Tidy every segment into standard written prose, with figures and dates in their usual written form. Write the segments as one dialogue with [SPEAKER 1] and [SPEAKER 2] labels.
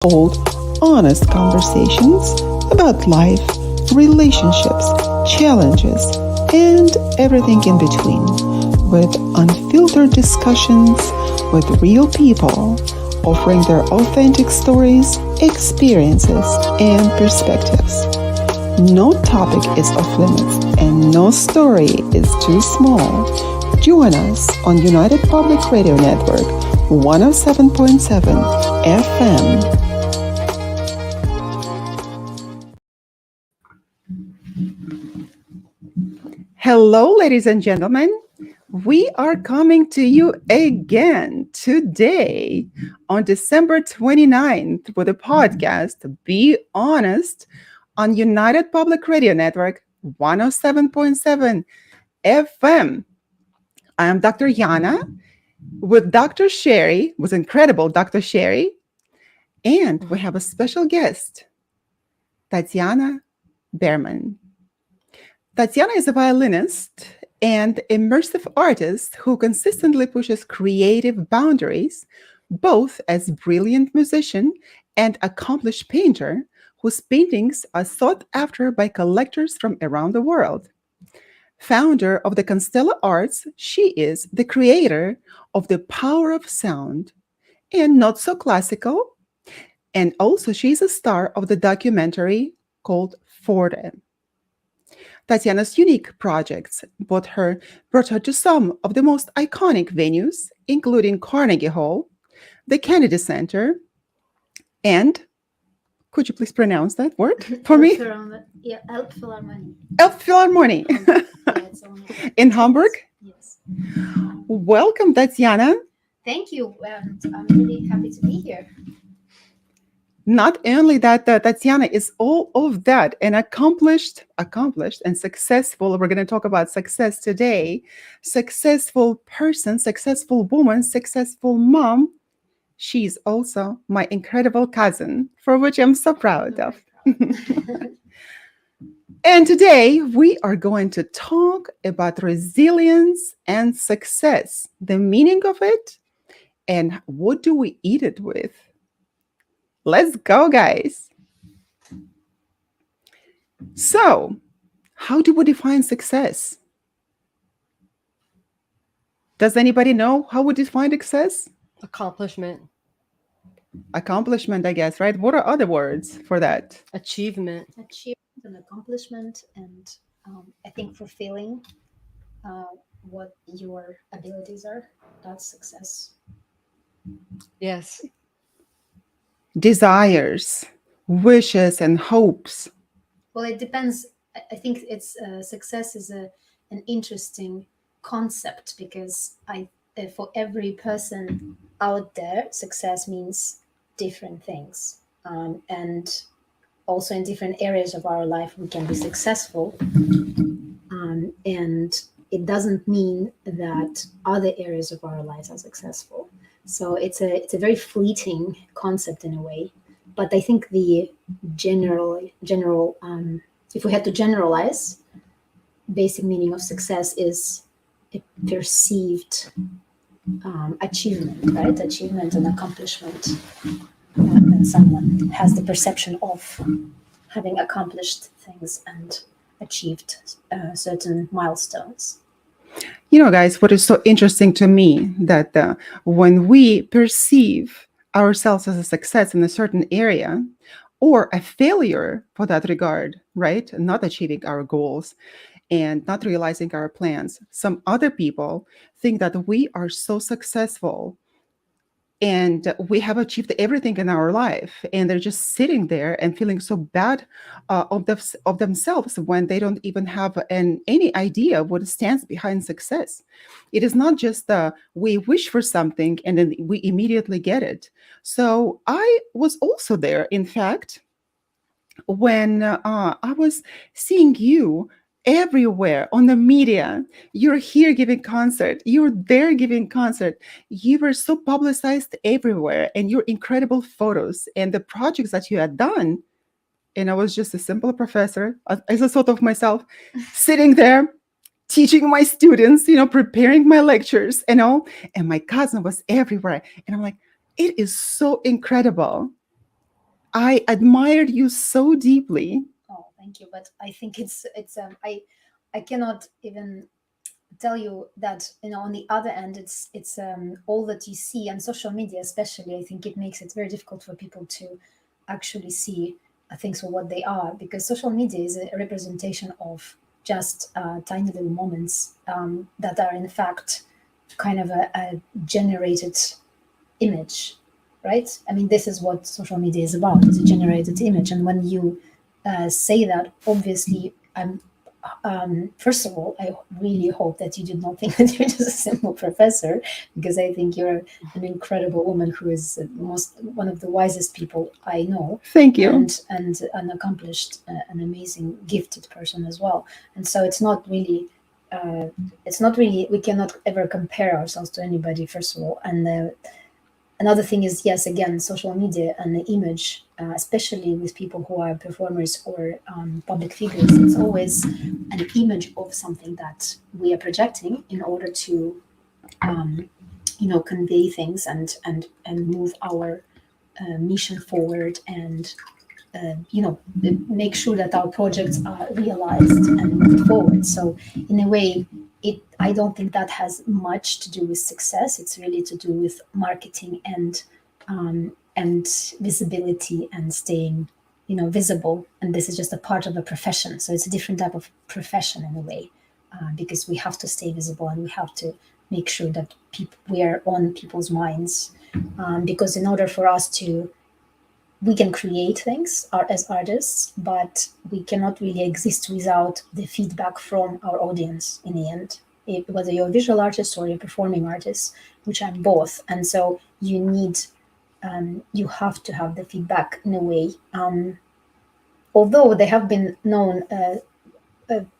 [SPEAKER 1] hold honest conversations about life, relationships, challenges, and everything in between, with unfiltered discussions with real people offering their authentic stories, experiences, and perspectives. No topic is off limits and no story is too small. Join us on United Public Radio Network 107.7 FM. Hello, ladies and gentlemen. We are coming to you again today on December 29th with a podcast, Be Honest, on United Public Radio Network 107.7 FM. I am Dr. Yana with Dr. Sherry, was incredible Dr. Sherry, and we have a special guest, Tatiana Berman. Tatiana is a violinist and immersive artist who consistently pushes creative boundaries, both as brilliant musician and accomplished painter, whose paintings are sought after by collectors from around the world. Founder of the Constella Arts, she is the creator of The Power of Sound and Not So Classical, and also she's a star of the documentary called Forte. Tatiana's unique projects brought her to some of the most iconic venues, including Carnegie Hall, the Kennedy Center, and could you please pronounce that word for me?
[SPEAKER 2] Yeah, Elbphilharmonie.
[SPEAKER 1] Elbphilharmonie in Hamburg.
[SPEAKER 2] Yes.
[SPEAKER 1] Welcome, Tatiana.
[SPEAKER 2] Thank you. I'm really happy to be here.
[SPEAKER 1] Not only that, Tatiana is all of that, an accomplished and successful. We're going to talk about success today. Successful person, successful woman, successful mom. She's also my incredible cousin, for which I'm so proud of. And today we are going to talk about resilience and success, the meaning of it, and what do we eat it with? Let's go, guys. So, how do we define success? Does anybody know how we define success?
[SPEAKER 3] Accomplishment.
[SPEAKER 1] Accomplishment, I guess, right? What are other words for that?
[SPEAKER 3] Achievement.
[SPEAKER 2] Achievement and accomplishment, and I think fulfilling what your abilities are. That's success.
[SPEAKER 3] Yes.
[SPEAKER 1] Desires, wishes, and hopes.
[SPEAKER 2] Well, it depends. I think it's success is an interesting concept because for every person out there, success means different things, and also in different areas of our life we can be successful, and it doesn't mean that other areas of our lives are successful. So it's a very fleeting concept in a way, but I think the general if we had to generalize, basic meaning of success is a perceived achievement, right? Achievement and accomplishment, that someone has the perception of having accomplished things and achieved certain milestones.
[SPEAKER 1] You know, guys, what is so interesting to me that when we perceive ourselves as a success in a certain area or a failure for that regard, right? Not achieving our goals and not realizing our plans, some other people think that we are so successful and we have achieved everything in our life, and they're just sitting there and feeling so bad of themselves when they don't even have any idea what stands behind success. It is not just we wish for something and then we immediately get it. So I was also there, in fact, when I was seeing you everywhere on the media. You're here giving concert, you're there giving concert, you were so publicized everywhere, and your incredible photos and the projects that you had done. And I was just a simple professor, as a sort of myself, sitting there teaching my students, preparing my lectures and all. And my cousin was everywhere, and I'm like, it is so incredible I admired you so deeply.
[SPEAKER 2] Oh, thank you. But I think I cannot even tell you that, on the other end, it's all that you see on social media, especially. I think it makes it very difficult for people to actually see things for what they are, because social media is a representation of just tiny little moments that are in fact kind of a generated image, right? I mean, this is what social media is about. It's a generated image. And when you say that, obviously, first of all, I really hope that you did not think that you're just a simple professor, because I think you're an incredible woman who is one of the wisest people I know,
[SPEAKER 1] Thank you.
[SPEAKER 2] and an accomplished, an amazing, gifted person as well. And so it's not really we cannot ever compare ourselves to anybody, first of all. And another thing is, yes, again, social media and the image, especially with people who are performers or public figures, it's always an image of something that we are projecting in order to convey things and move our mission forward, and make sure that our projects are realized and moved forward. So in a way, I don't think that has much to do with success. It's really to do with marketing and visibility and staying visible. And this is just a part of a profession, so it's a different type of profession in a way, because we have to stay visible and we have to make sure that we are on people's minds, because in order for us to we can create things as artists, but we cannot really exist without the feedback from our audience in the end. Whether you're a visual artist or you're a performing artist, which I'm both, and so you have to have the feedback in a way. Although they have been known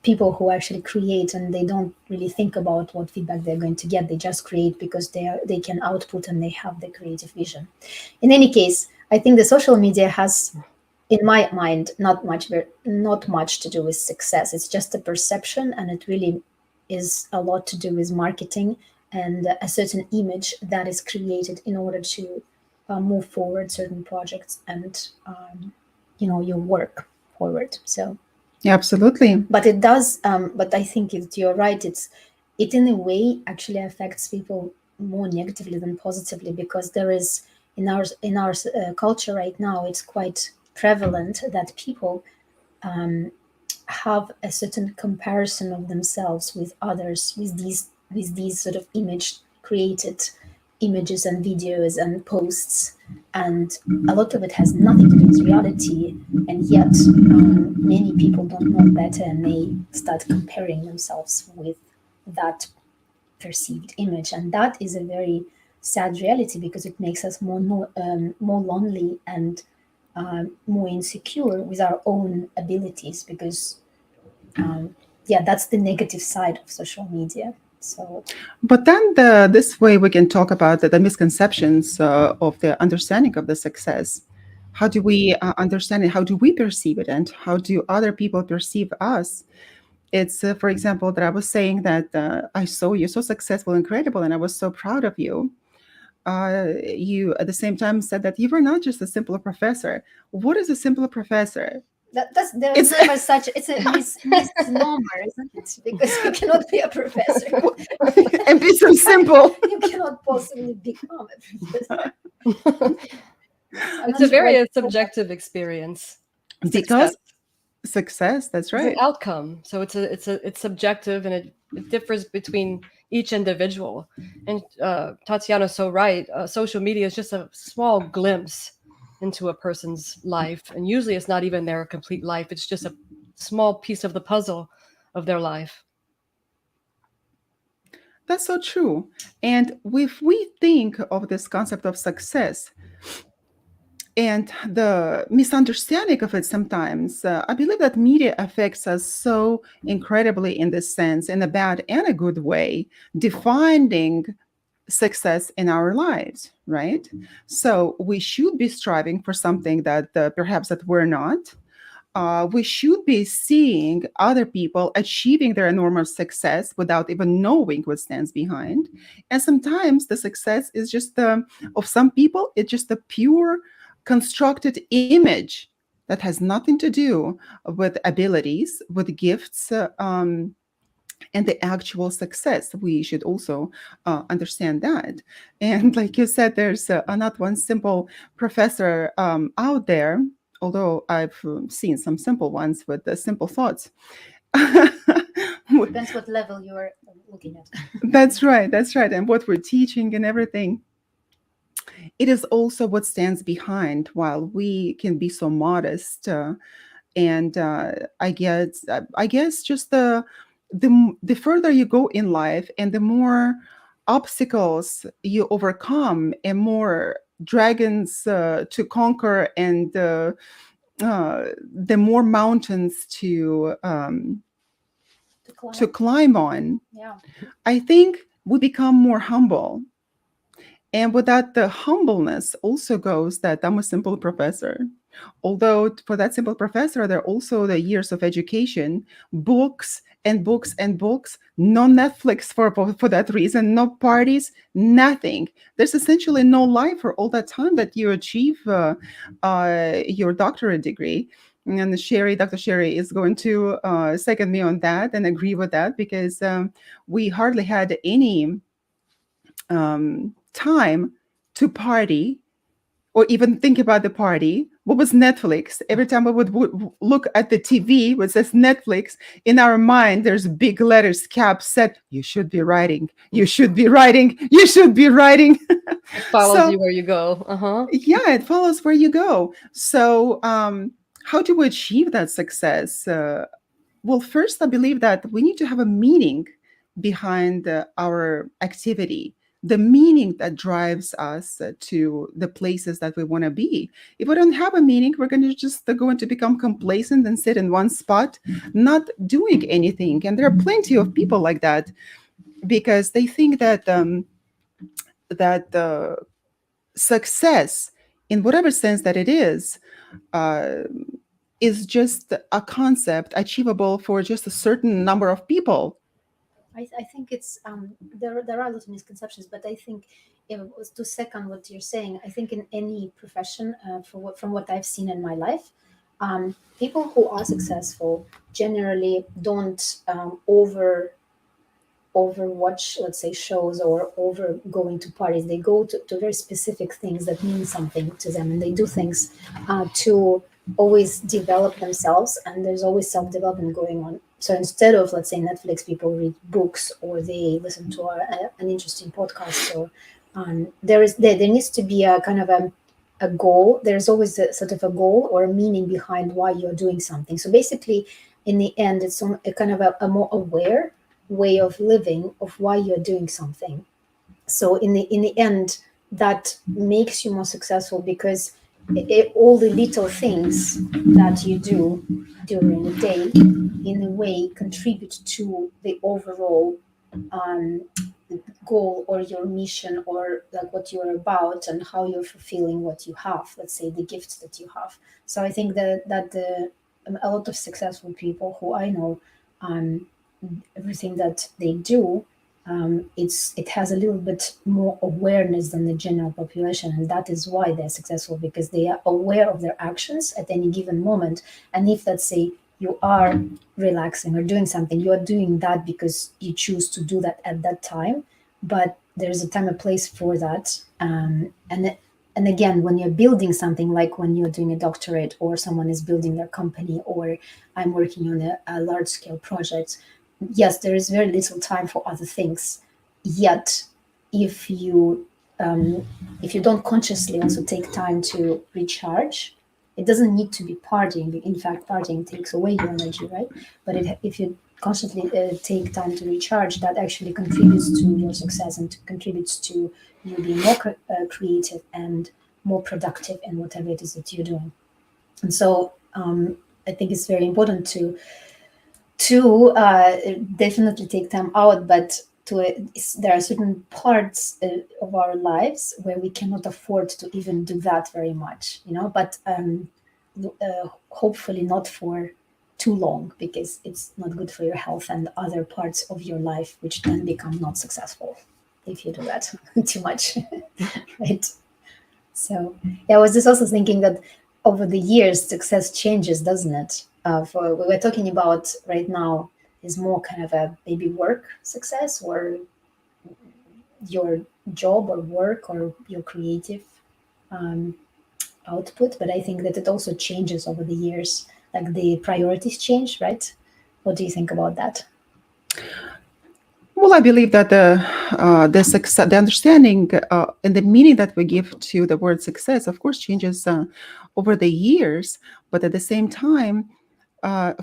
[SPEAKER 2] people who actually create and they don't really think about what feedback they're going to get. They just create because they can output and they have the creative vision. In any case, I think the social media has, in my mind, not much to do with success. It's just a perception, and it really is a lot to do with marketing and a certain image that is created in order to move forward certain projects and your work forward. So
[SPEAKER 1] Absolutely.
[SPEAKER 2] but it does, but I think you're right. It in a way actually affects people more negatively than positively, because there is in our culture right now, it's quite prevalent that people have a certain comparison of themselves with others, with these sort of created images and videos and posts, and a lot of it has nothing to do with reality, and yet many people don't know better, and they start comparing themselves with that perceived image, and that is a very sad reality, because it makes us more lonely and more insecure with our own abilities, because yeah, that's the negative side of social media. So
[SPEAKER 1] But then this way we can talk about the misconceptions of the understanding of the success. How do we understand it? How do we perceive it? And how do other people perceive us? It's, for example, that I was saying that I saw you so successful, incredible, and I was so proud of you. You at the same time said that you were not just a simple professor. What is a simple professor?
[SPEAKER 2] there is
[SPEAKER 1] It's
[SPEAKER 2] never such, it's a misnomer, isn't it? Because you cannot be a professor.
[SPEAKER 1] and be so simple.
[SPEAKER 2] You cannot possibly become a professor. I'm
[SPEAKER 3] It's
[SPEAKER 2] not
[SPEAKER 3] a
[SPEAKER 2] sure
[SPEAKER 3] very
[SPEAKER 2] what.
[SPEAKER 3] subjective experience. Success.
[SPEAKER 1] Because success, that's
[SPEAKER 3] It's an
[SPEAKER 1] right.
[SPEAKER 3] outcome, so it's subjective, and it differs between each individual. And Tatiana's so right. Social media is just a small glimpse into a person's life, and usually it's not even their complete life. It's just a small piece of the puzzle of their life.
[SPEAKER 1] That's so true. And if we think of this concept of success and the misunderstanding of it sometimes, I believe that media affects us so incredibly in this sense, in a bad and a good way, defining success in our lives, right? So we should be striving for something that perhaps that we're not. We should be seeing other people achieving their enormous success without even knowing what stands behind. And sometimes the success is just of some people, it's just a pure constructed image that has nothing to do with abilities, with gifts, and the actual success. We should also understand that. And like you said, there's not one simple professor out there, although I've seen some simple ones with simple thoughts.
[SPEAKER 2] Depends what level you're looking at.
[SPEAKER 1] That's right, that's right. And what we're teaching and everything. It is also what stands behind while we can be so modest. And I guess just the further you go in life and the more obstacles you overcome and more dragons to conquer and the more mountains
[SPEAKER 2] To climb.
[SPEAKER 1] to climb on,
[SPEAKER 2] Yeah.
[SPEAKER 1] I think we become more humble. And with that, the humbleness also goes that I'm a simple professor. Although for that simple professor, there are also the years of education, books and books and books, no Netflix for that reason, no parties, nothing. There's essentially no life for all that time that you achieve your doctorate degree. And Dr. Sherry is going to second me on that and agree with that because we hardly had any time to party or even think about the party. What was Netflix? Every time we would look at the TV, which says Netflix, in our mind, there's big letters, caps set, you should be writing, you should be writing, you should be writing.
[SPEAKER 3] It follows
[SPEAKER 1] So,
[SPEAKER 3] you where you go.
[SPEAKER 1] yeah, it follows where you go. So, how do we achieve that success? Well, first, I believe that we need to have a meaning behind our activity, the meaning that drives us to the places that we want to be. If we don't have a meaning, we're going to just going to become complacent and sit in one spot, not doing anything. And there are plenty of people like that because they think that that success, in whatever sense that it uh, is just a concept achievable for just a certain number of people.
[SPEAKER 2] I think it's there are a lot of misconceptions, but I think if it was to second what you're saying, I think in any profession, from what I've seen in my life, people who are successful generally don't overwatch, let's say, shows or over going to parties. They go to very specific things that mean something to them, and they do things to always develop themselves, and there's always self-development going on. So instead of, let's say, Netflix, people read books or they listen to an interesting podcast, or there needs to be a kind of a goal. There's always a sort of a goal or a meaning behind why you're doing something. So basically, in the end, it's a kind of a more aware way of living of why you're doing something. So in the end, that makes you more successful because all the little things that you do during the day in a way contribute to the overall um, goal or your mission, or like what you're about and how you're fulfilling what you have, let's say the gifts that you have. So I think that a lot of successful people who I know, um, everything that they do, it has a little bit more awareness than the general population, and that is why they're successful, because they are aware of their actions at any given moment. And if, let's say, you are relaxing or doing something, you are doing that because you choose to do that at that time, but there's a time and place for that. And again, when you're building something, like when you're doing a doctorate or someone is building their company, or I'm working on a large scale project, yes, there is very little time for other things. Yet, if you don't consciously also take time to recharge, it doesn't need to be partying. In fact, partying takes away your energy, right? But if you constantly take time to recharge, that actually contributes to your success and contributes to you being more creative and more productive in whatever it is that you're doing. And so I think it's very important to definitely take time out, but there are certain parts of our lives where we cannot afford to even do that very much, but hopefully not for too long, because it's not good for your health and other parts of your life, which then become not successful if you do that too much. Right. So yeah, I was just also thinking that over the years, success changes, doesn't it? For we were talking about right now is more kind of a maybe work success or your job or work or your creative um, output, but I think that it also changes over the years. Like the priorities change, right? What do you think about that?
[SPEAKER 1] Well, I believe that the success, the understanding and the meaning that we give to the word success, of course, changes over the years. But at the same time,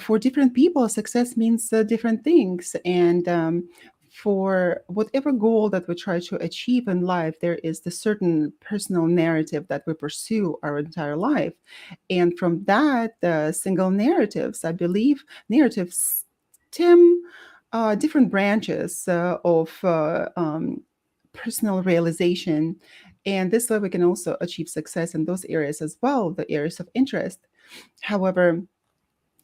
[SPEAKER 1] for different people, success means different things. And for whatever goal that we try to achieve in life, there is the certain personal narrative that we pursue our entire life. And from that single narratives, I believe narratives stem different branches of personal realization. And this way we can also achieve success in those areas as well, the areas of interest. However,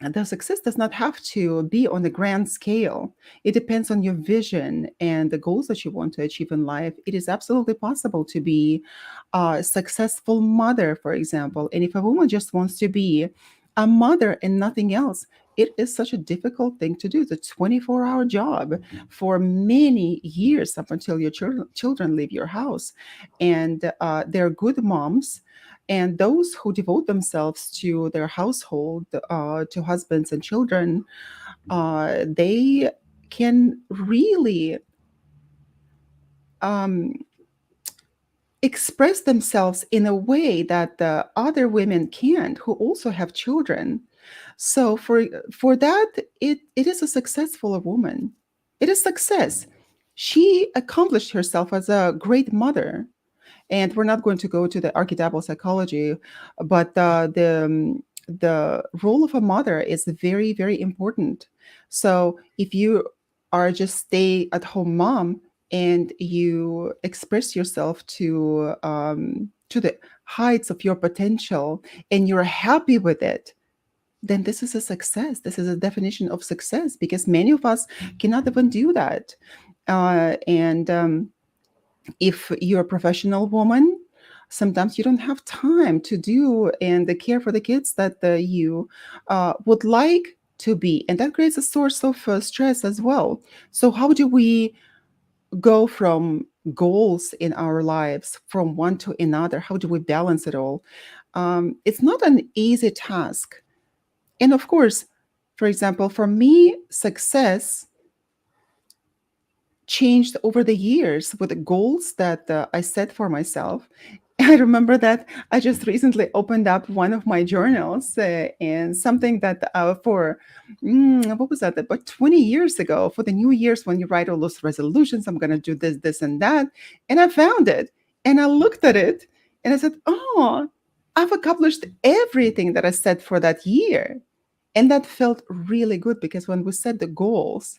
[SPEAKER 1] the success does not have to be on a grand scale. It depends on your vision and the goals that you want to achieve in life. It is absolutely possible to be a successful mother, for example. And if a woman just wants to be a mother and nothing else, it is such a difficult thing to do. It's a 24-hour job for many years up until your children leave your house. And they're good moms, and those who devote themselves to their household, to husbands and children, they can really um, express themselves in a way that the other women can't, who also have children. So for that, it is a successful woman. It is success. She accomplished herself as a great mother. And we're not going to go to the archetypal psychology, but the role of a mother is very, very important. So if you are just stay at home mom and you express yourself to the heights of your potential and you're happy with it, then this is a success. This is a definition of success, because many of us cannot even do that. And if you're a professional woman, sometimes you don't have time to do and care for the kids that you would like to be, and that creates a source of stress as well. So how do we go from goals in our lives from one to another? How do we balance it all? It's not an easy task. And of course, for example, for me, success changed over the years with the goals that I set for myself. I remember that I just recently opened up one of my journals, and something that what was that, about 20 years ago, for the New Year's, when you write all those resolutions, I'm going to do this, this, and that. And I found it and I looked at it and I said, oh, I've accomplished everything that I set for that year. And that felt really good, because when we set the goals,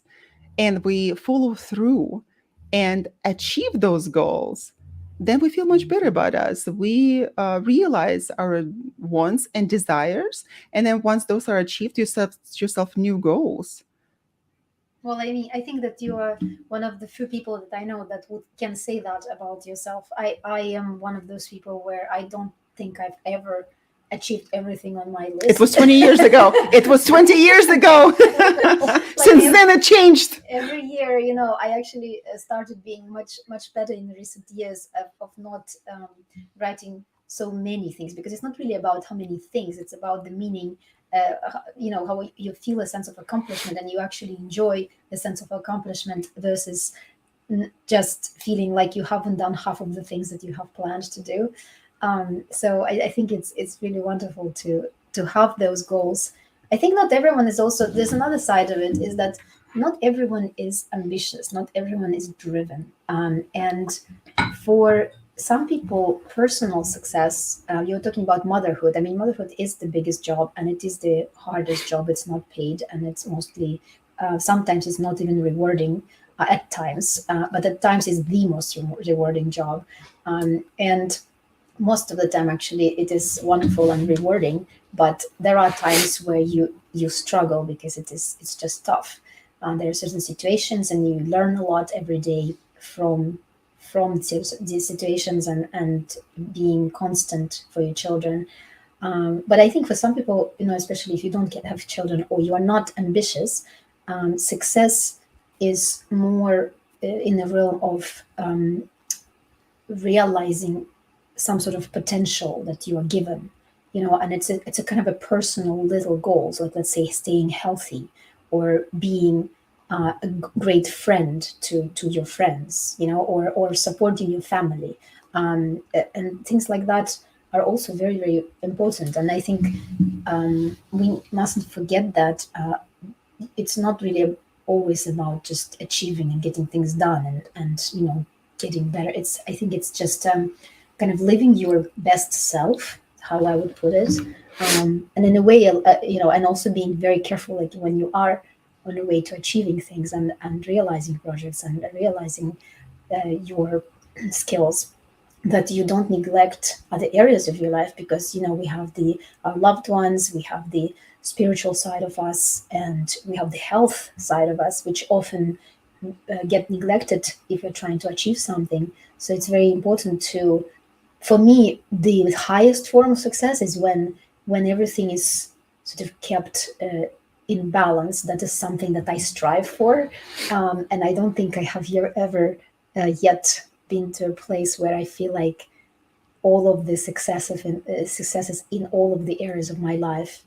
[SPEAKER 1] and we follow through and achieve those goals, then we feel much better about us. We realize our wants and desires. And then once those are achieved, you set yourself new goals.
[SPEAKER 2] Well, I mean, I think that you are one of the few people that I know that can say that about yourself. I am one of those people where I don't think I've ever achieved everything on my list.
[SPEAKER 1] It was 20 years ago. It was 20 years ago. Since then, it changed.
[SPEAKER 2] Every year, you know, I actually started being much better in recent years of not writing so many things, because it's not really about how many things, it's about the meaning. You know, how you feel a sense of accomplishment and you actually enjoy the sense of accomplishment versus just feeling like you haven't done half of the things that you have planned to do. So I think it's really wonderful to have those goals. I think not everyone is also, there's another side of it, is that not everyone is ambitious, not everyone is driven. And for some people, personal success, you're talking about motherhood. I mean, motherhood is the biggest job and it is the hardest job. It's not paid and it's mostly, sometimes it's not even rewarding at times, but at times it's the most rewarding job. And most of the time actually it is wonderful and rewarding, but there are times where you struggle because it's just tough. There are certain situations and you learn a lot every day from these situations and being constant for your children. But I think for some people, especially if you don't have children or you are not ambitious, success is more in the realm of realizing some sort of potential that you are given, and it's a kind of a personal little goals, like let's say staying healthy or being a great friend to your friends, or supporting your family, and things like that are also very, very important. And I think we mustn't forget that it's not really always about just achieving and getting things done and getting better. I think it's just kind of living your best self, how I would put it, and in a way, and also being very careful, like when you are on the way to achieving things and realizing projects and realizing your skills, that you don't neglect other areas of your life, because we have our loved ones, we have the spiritual side of us, and we have the health side of us, which often get neglected if you're trying to achieve something. So it's very important to, for me, the highest form of success is when everything is sort of kept in balance. That is something that I strive for, and I don't think I have ever yet been to a place where I feel like all of the successes in all of the areas of my life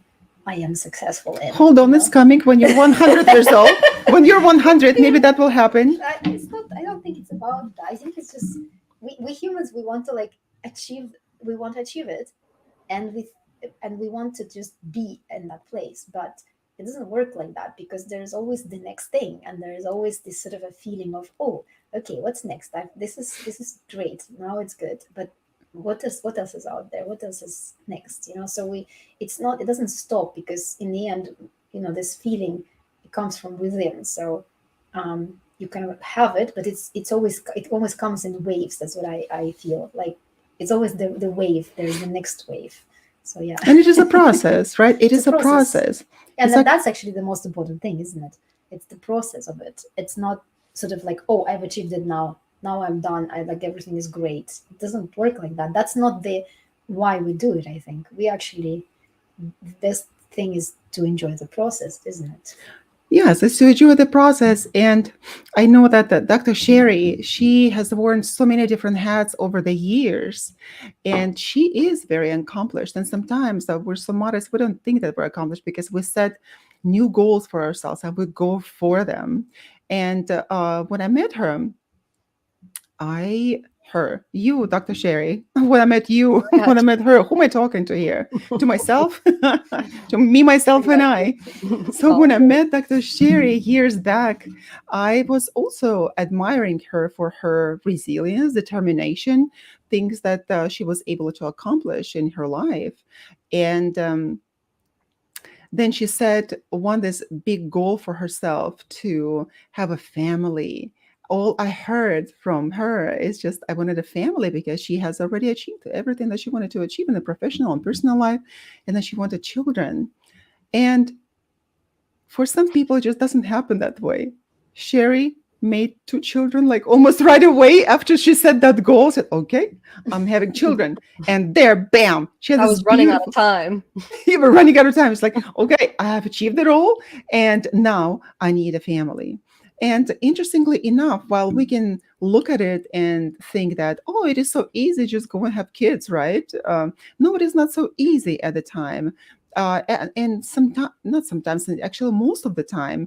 [SPEAKER 2] I am successful in.
[SPEAKER 1] Hold on, it's coming when you're 100 years old. When you're 100, maybe that will happen.
[SPEAKER 2] It's not. I don't think it's about that. I think it's just we humans, we want to achieve. We want to achieve it, and we want to just be in that place. But it doesn't work like that, because there's always the next thing, and there is always this sort of a feeling of, oh, okay, what's next? This is great. Now it's good, but what else is out there? What else is next? So it doesn't stop, because in the end, this feeling, it comes from within. So you kind of have it, but it always comes in waves. That's what I feel like. It's always the wave. There's the next wave. So yeah.
[SPEAKER 1] And it is a process, right? It is a process.
[SPEAKER 2] And that's actually the most important thing, isn't it? It's the process of it. It's not sort of like, oh, I've achieved it now. Now I'm done. Everything is great. It doesn't work like that. That's not the why we do it. I think we actually, the best thing is to enjoy the process, isn't it?
[SPEAKER 1] Yes, it's to enjoy the process. And I know that Dr. Sherry, she has worn so many different hats over the years, and she is very accomplished. And sometimes we're so modest, we don't think that we're accomplished, because we set new goals for ourselves and we go for them. And when I met her, you, Dr. Sherry, when I met you, when I met her, who am I talking to here? To myself? To me, myself, and I. So when I met Dr. Sherry years back, I was also admiring her for her resilience, determination, things that she was able to accomplish in her life. And then she set this big goal for herself to have a family. All I heard from her is just, I wanted a family, because she has already achieved everything that she wanted to achieve in the professional and personal life. And then she wanted children. And for some people, it just doesn't happen that way. Sherry made 2 children almost right away after she set that goal. Said, okay, I'm having children. And there, bam, she has
[SPEAKER 3] I was running out of time.
[SPEAKER 1] You were running out of time. It's like, okay, I have achieved it all, and now I need a family. And interestingly enough, while we can look at it and think that, oh, it is so easy, just go and have kids, right? No, it is not so easy at the time. And sometimes, not sometimes, actually most of the time,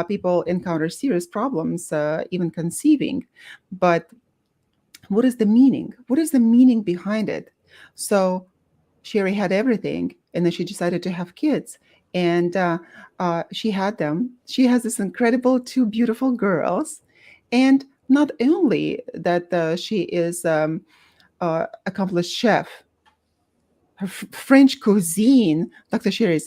[SPEAKER 1] people encounter serious problems, even conceiving. But what is the meaning? What is the meaning behind it? So Sherry had everything, and then she decided to have kids. And she had them. She has this incredible 2 beautiful girls. And not only that she is accomplished chef, her French cuisine, Dr. Sherry,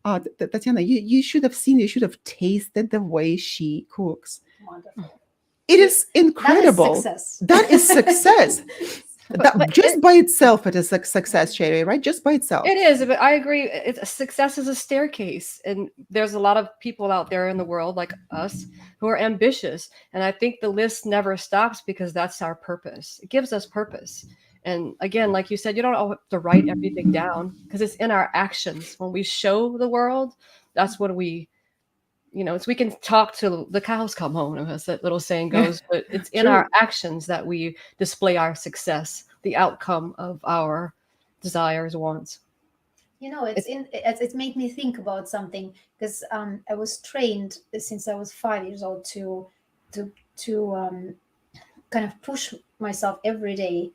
[SPEAKER 1] Tatiana, you should have seen, you should have tasted the way she cooks.
[SPEAKER 2] Wonderful.
[SPEAKER 1] It is incredible.
[SPEAKER 2] That is success.
[SPEAKER 1] That is success. That
[SPEAKER 3] but
[SPEAKER 1] just by itself, it is a success, Sherry, right? Just by itself.
[SPEAKER 3] it is, but I agree. Success is a staircase, and there's a lot of people out there in the world like us who are ambitious, and I think the list never stops because that's our purpose. It gives us purpose. And again, like you said, you don't have to write everything down because it's in our actions. When we show the world, that's when it's we can talk till the cows come home, as that little saying goes, but it's in our
[SPEAKER 1] True.
[SPEAKER 3] actions that we display our success, the outcome of our desires, wants. It's
[SPEAKER 2] It's made me think about something because I was trained since I was 5 years old to kind of push myself every day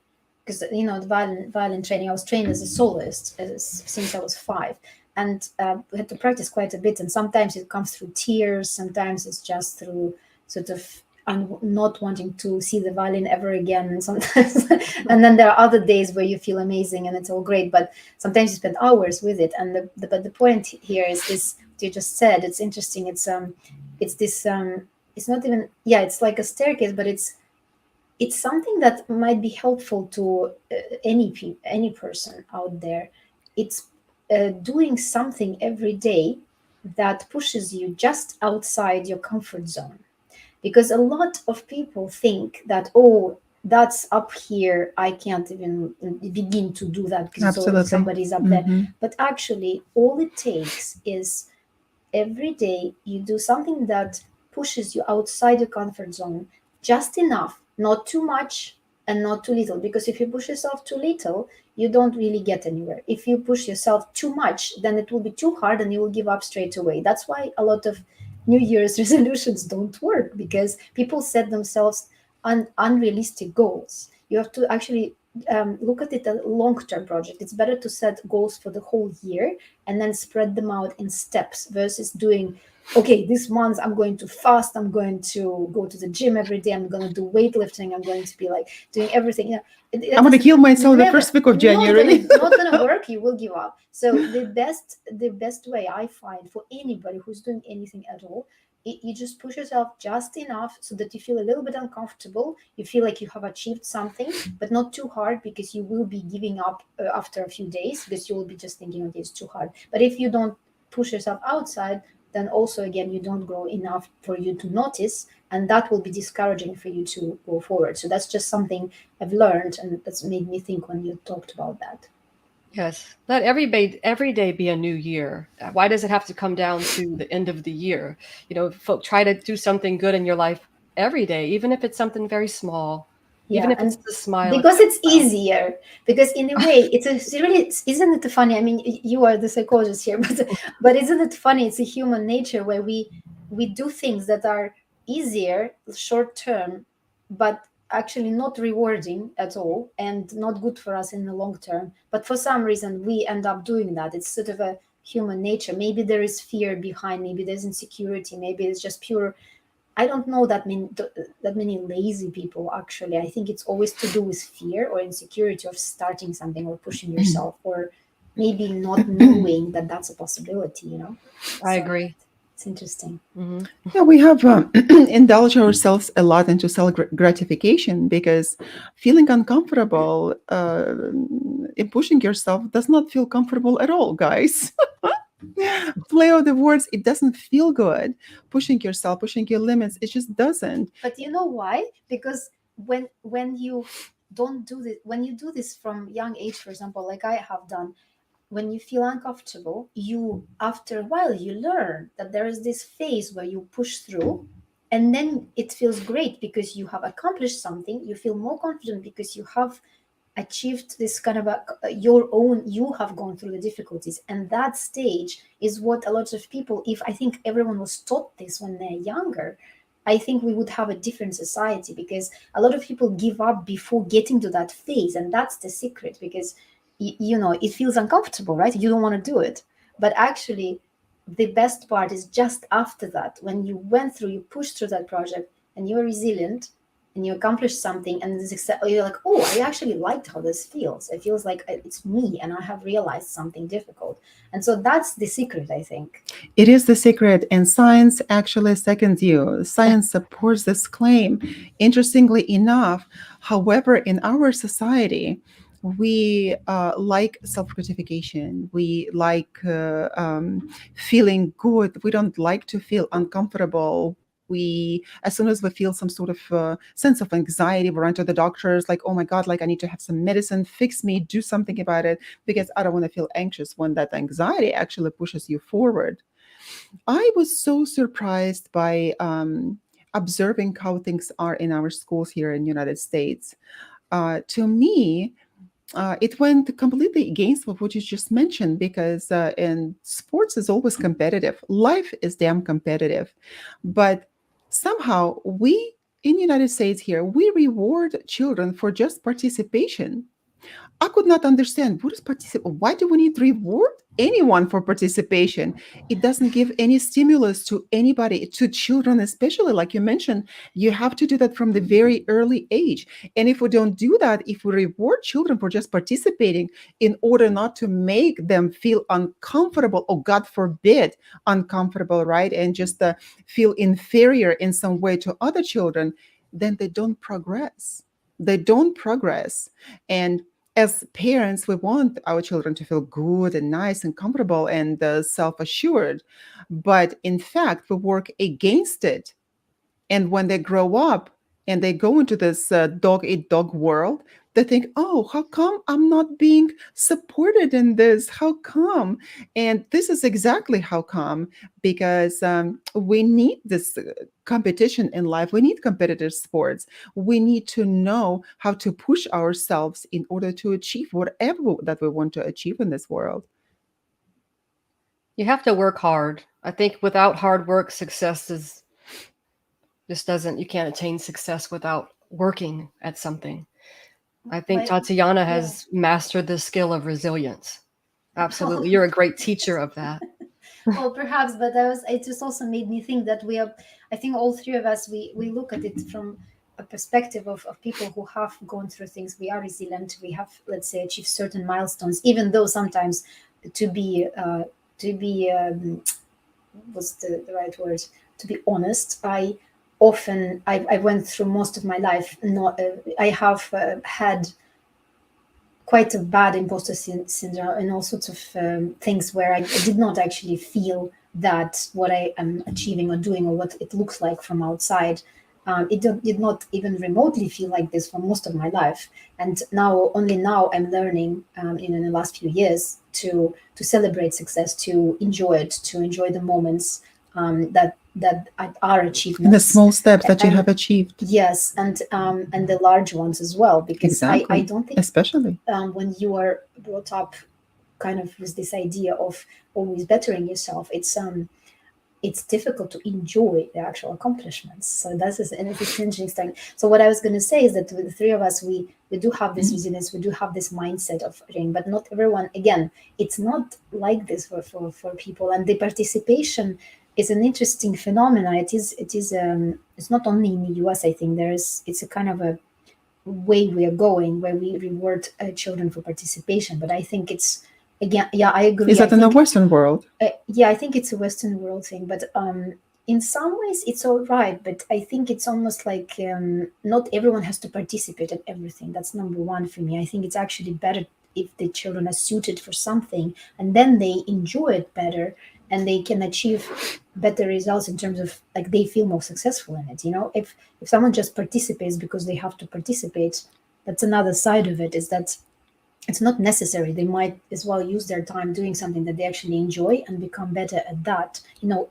[SPEAKER 2] because the violin training. I was trained as a soloist since I was 5, and we had to practice quite a bit. And sometimes it comes through tears, sometimes it's just through sort of not wanting to see the violin ever again. And sometimes, and then there are other days where you feel amazing and it's all great. But sometimes you spend hours with it. And but the point here is this: what you just said. It's interesting. It's this. It's not even. Yeah, it's like a staircase, but it's something that might be helpful to any person out there. It's doing something every day that pushes you just outside your comfort zone, because a lot of people think that, oh, that's up here, I can't even begin to do that because it's already
[SPEAKER 1] Absolutely.
[SPEAKER 2] somebody's up there.
[SPEAKER 1] Mhm.
[SPEAKER 2] But actually all it takes is every day you do something that pushes you outside your comfort zone just enough, not too much and not too little. Because if you push yourself too little, you don't really get anywhere. If you push yourself too much, then it will be too hard and you will give up straight away. That's why a lot of New Year's resolutions don't work, because people set themselves unrealistic goals. You have to actually look at it as a long-term project. It's better to set goals for the whole year and then spread them out in steps versus doing, okay, this month I'm going to fast, I'm going to go to the gym every day, I'm going to do weightlifting, I'm going to be like doing everything.
[SPEAKER 1] I'm gonna kill myself the first week of January.
[SPEAKER 2] Not gonna work. You will give up. So the best way I find for anybody who's doing anything at all, you just push yourself just enough so that you feel a little bit uncomfortable. You feel like you have achieved something, but not too hard, because you will be giving up after a few days, because you will be just thinking, okay, it's too hard. But if you don't push yourself outside, then also again you don't grow enough for you to notice, and that will be discouraging for you to go forward. So that's just something I've learned, and that's made me think when you talked about that.
[SPEAKER 3] Yes. Let every day be a new year. Why does it have to come down to the end of the year? Folk try to do something good in your life every day, even if it's something very small, even
[SPEAKER 2] Yeah,
[SPEAKER 3] if it's
[SPEAKER 2] and
[SPEAKER 3] the smile at
[SPEAKER 2] because it's
[SPEAKER 3] smile.
[SPEAKER 2] easier, because in a way isn't it funny? I mean, you are the psychologist here, but isn't it funny? It's a human nature where we do things that are easier short term, but actually not rewarding at all and not good for us in the long term. But for some reason we end up doing that. It's sort of a human nature. Maybe there is fear behind, maybe there's insecurity, maybe it's just pure. I don't know that many lazy people, actually. I think it's always to do with fear or insecurity of starting something or pushing yourself, or maybe not knowing that that's a possibility.
[SPEAKER 3] I
[SPEAKER 2] So
[SPEAKER 3] agree.
[SPEAKER 2] it's interesting.
[SPEAKER 3] Hmm.
[SPEAKER 1] Yeah, we have indulged ourselves a lot into self gratification, because feeling uncomfortable in pushing yourself does not feel comfortable at all, guys. Play of the words, it doesn't feel good. Pushing yourself, pushing your limits, it just doesn't.
[SPEAKER 2] But you know why? Because when you don't do this, when you do this from young age, for example, like I have done, when you feel uncomfortable, you, after a while, you learn that there is this phase where you push through, and then it feels great because you have accomplished something. You feel more confident because you have achieved this kind of your own, you have gone through the difficulties. And that stage is what a lot of people, if I think everyone was taught this when they're younger, I think we would have a different society, because a lot of people give up before getting to that phase. And that's the secret, because it feels uncomfortable, right? You don't want to do it, but actually the best part is just after that, when you went through, you pushed through that project and you're resilient, and you accomplish something, and you're like, oh, I actually liked how this feels. It feels like it's me, and I have realized something difficult. And so that's the secret, I think.
[SPEAKER 1] It is the secret, and science actually seconds you. Science supports this claim. Interestingly enough, however, in our society, we like self gratification. We like feeling good. We don't like to feel uncomfortable. We, as soon as we feel some sort of sense of anxiety, we run to the doctors, like, oh my God, like I need to have some medicine, fix me, do something about it, because I don't want to feel anxious when that anxiety actually pushes you forward. I was so surprised by observing how things are in our schools here in the United States. To me, it went completely against what you just mentioned, because in sports is always competitive. Life is damn competitive, but somehow we in the United States here we reward children for just participation. I could not understand what is participation. Why do we need to reward anyone for participation? It doesn't give any stimulus to anybody, to children especially. Like you mentioned, you have to do that from the very early age. And if we don't do that, if we reward children for just participating in order not to make them feel uncomfortable, or God forbid, uncomfortable, right? And just feel inferior in some way to other children, then they don't progress. They don't progress. And as parents, we want our children to feel good and nice and comfortable and self assured. But in fact, we work against it. And when they grow up and they go into this dog eat dog world, they think, oh, how come I'm not being supported in this? How come? And this is exactly how come, because we need this competition in life. We need competitive sports. We need to know how to push ourselves in order to achieve whatever that we want to achieve in this world.
[SPEAKER 3] You have to work hard. I think without hard work, success is just doesn't. You can't attain success without working at something. I think
[SPEAKER 2] But
[SPEAKER 3] Tatiana
[SPEAKER 2] yeah.
[SPEAKER 3] has mastered the skill of resilience. Absolutely, you're a great teacher of that.
[SPEAKER 2] Well, perhaps, but it just also made me think that we are, I think all three of us, we look at it from a perspective of people who have gone through things. We are resilient. We have, let's say, achieved certain milestones, even though sometimes to be, to be, what's the right word? To be honest, I went through most of my life. Not, I have had quite a bad imposter syndrome and all sorts of things where I did not actually feel that what I am achieving or doing or what it looks like from outside. Did not even remotely feel like this for most of my life, and only now I'm learning, in the last few years, to celebrate success, to enjoy it, to enjoy the moments that are
[SPEAKER 1] And the
[SPEAKER 2] achievements.
[SPEAKER 1] small steps that you
[SPEAKER 2] And
[SPEAKER 1] have achieved.
[SPEAKER 2] yes, and the large ones as well, because I
[SPEAKER 1] Exactly.
[SPEAKER 2] don't think
[SPEAKER 1] Especially.
[SPEAKER 2] when you are brought up kind of with this idea of always bettering yourself, it's difficult to enjoy the actual accomplishments. So that's just, and it's interesting. So what I was going to say is that with the three of us, we do have this resilience, we do have this mindset of ring, but not everyone. Again, it's not like this for people, and the participation is an interesting phenomena. It is it's not only in the US. I think it's a kind of a way we are going where we reward children for participation, but I think it's, again, yeah, I agree.
[SPEAKER 1] Is
[SPEAKER 2] I
[SPEAKER 1] that in the
[SPEAKER 2] think
[SPEAKER 1] Western world?
[SPEAKER 2] yeah, I think it's a Western world thing, but in some ways it's all right. But I think it's almost like not everyone has to participate in everything. That's number one for me. I think it's actually better if the children are suited for something and then they enjoy it better and they can achieve better results in terms of, like, they feel more successful in it. If someone just participates because they have to participate, that's another side of it, is that it's not necessary. They might as well use their time doing something that they actually enjoy and become better at that.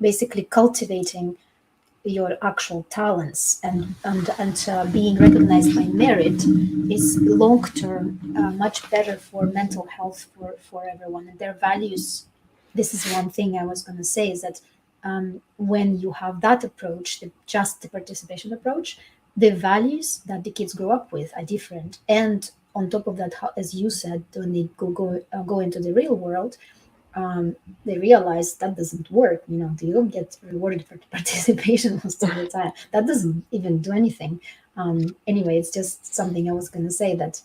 [SPEAKER 2] Basically cultivating your actual talents and being recognized by merit is long term much better for mental health for everyone and their values. This is one thing I was going to say, is that when you have that approach, just the participation approach, the values that the kids grow up with are different. And on top of that, as you said, when they go into the real world, they realize that doesn't work. You don't get rewarded for participation most of the time. That doesn't even do anything. Anyway, it's just something I was going to say, that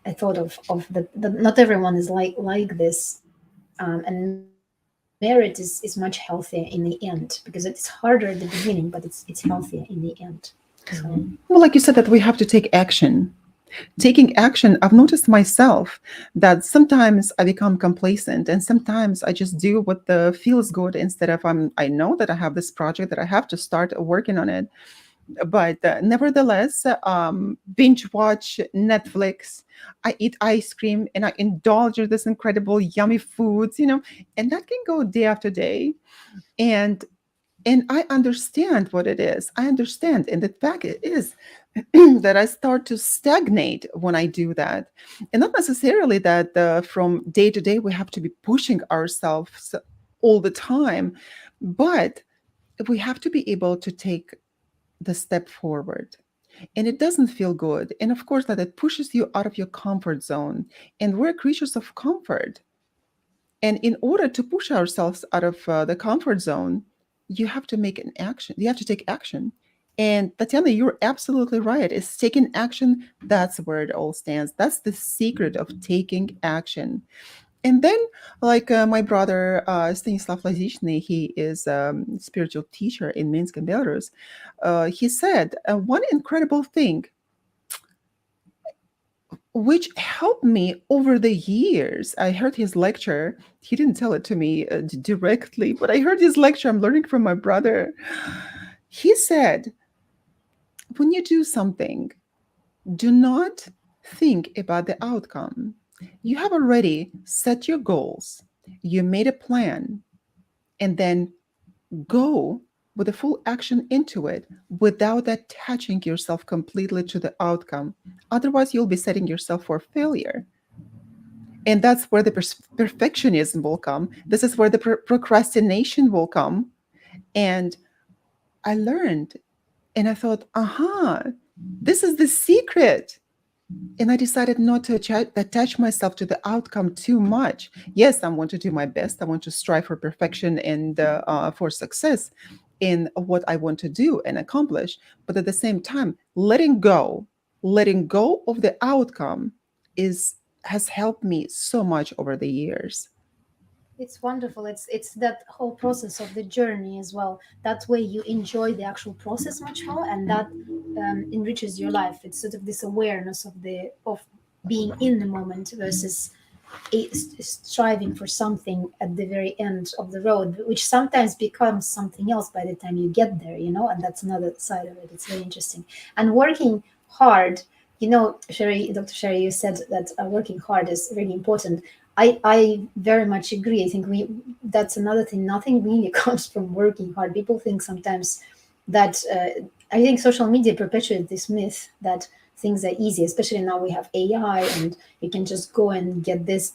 [SPEAKER 2] I thought of that not everyone is like this, and merit is much healthier in the end, because it's harder at the beginning, but it's healthier in the end. So
[SPEAKER 1] Well, like you said, that we have to take action. Taking action, I've noticed myself that sometimes I become complacent, and sometimes I just do what the feels good, instead of I know that I have this project that I have to start working on it. But nevertheless, binge watch Netflix. I eat ice cream and I indulge in this incredible yummy foods, and that can go day after day. And I understand what it is. I understand. And the fact it is that I start to stagnate when I do that. And not necessarily that from day to day we have to be pushing ourselves all the time, but we have to be able to take the step forward. And it doesn't feel good. And of course, that it pushes you out of your comfort zone. And we're creatures of comfort. And in order to push ourselves out of the comfort zone, you have to make an action. You have to take action. And Tatiana, you're absolutely right. It's taking action. That's where it all stands. That's the secret of taking action. And then, like my brother Stanislav Lazishny, he is a spiritual teacher in Minsk and Belarus. He said one incredible thing which helped me over the years. I heard his lecture. He didn't tell it to me directly, but I heard his lecture. I'm learning from my brother. He said, when you do something, do not think about the outcome. You have already set your goals, you made a plan, and then go with a full action into it without attaching yourself completely to the outcome. Otherwise, you'll be setting yourself for failure. And that's where the perfectionism will come. This is where the procrastination will come. And I learned and I thought, this is the secret. And I decided not to attach myself to the outcome too much. Yes, I want to do my best. I want to strive for perfection and for success in what I want to do and accomplish. But at the same time, letting go of the outcome is has helped me so much over the years.
[SPEAKER 2] it's wonderful. It's that whole process of the journey as well. That way you enjoy the actual process much more, and that enriches your life. It's sort of this awareness of being in the moment versus striving for something at the very end of the road, which sometimes becomes something else by the time you get there. And that's another side of it. It's very interesting. And working hard, Sherry, Dr. Sherry, you said that working hard is really important. I very much agree. I think that's another thing. Nothing really comes from working hard. People think sometimes that I think social media perpetuates this myth that things are easy, especially now we have AI and you can just go and get this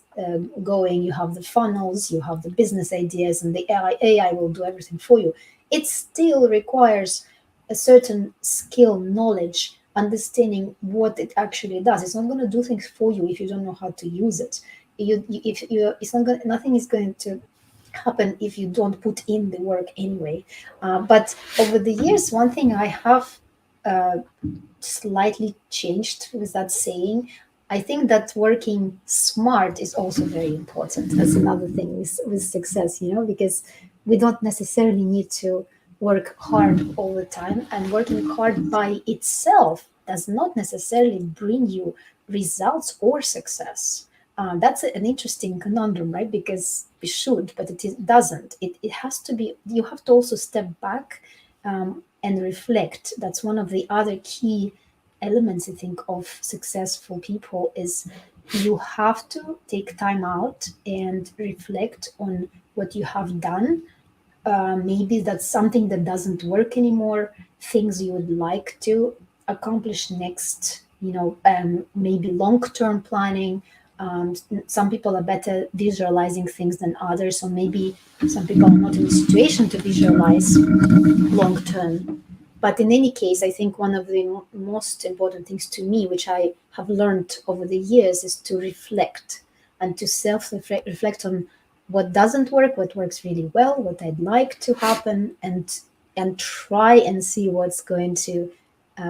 [SPEAKER 2] going. You have the funnels, you have the business ideas, and the AI will do everything for you. It still requires a certain skill, knowledge, understanding what it actually does. It's not going to do things for you if you don't know how to use it. It's not going, nothing is going to happen if you don't put in the work anyway. But over the years, one thing I have uh, slightly changed with that saying. I think that working smart is also very important. That's another thing with success, because we don't necessarily need to work hard all the time, and working hard by itself does not necessarily bring you results or success. That's an interesting conundrum, right? Because it should, but doesn't. It has to be, you have to also step back and reflect. That's one of the other key elements, I think, of successful people is you have to take time out and reflect on what you have done. Maybe that's something that doesn't work anymore, things you would like to accomplish next, maybe long-term planning. Some people are better visualizing things than others, so maybe some people are not in a situation to visualize long term. But in any case, I think one of the most important things to me, which I have learned over the years, is to reflect and to self reflect on what doesn't work, what works really well, what I'd like to happen, and try and see what's going to,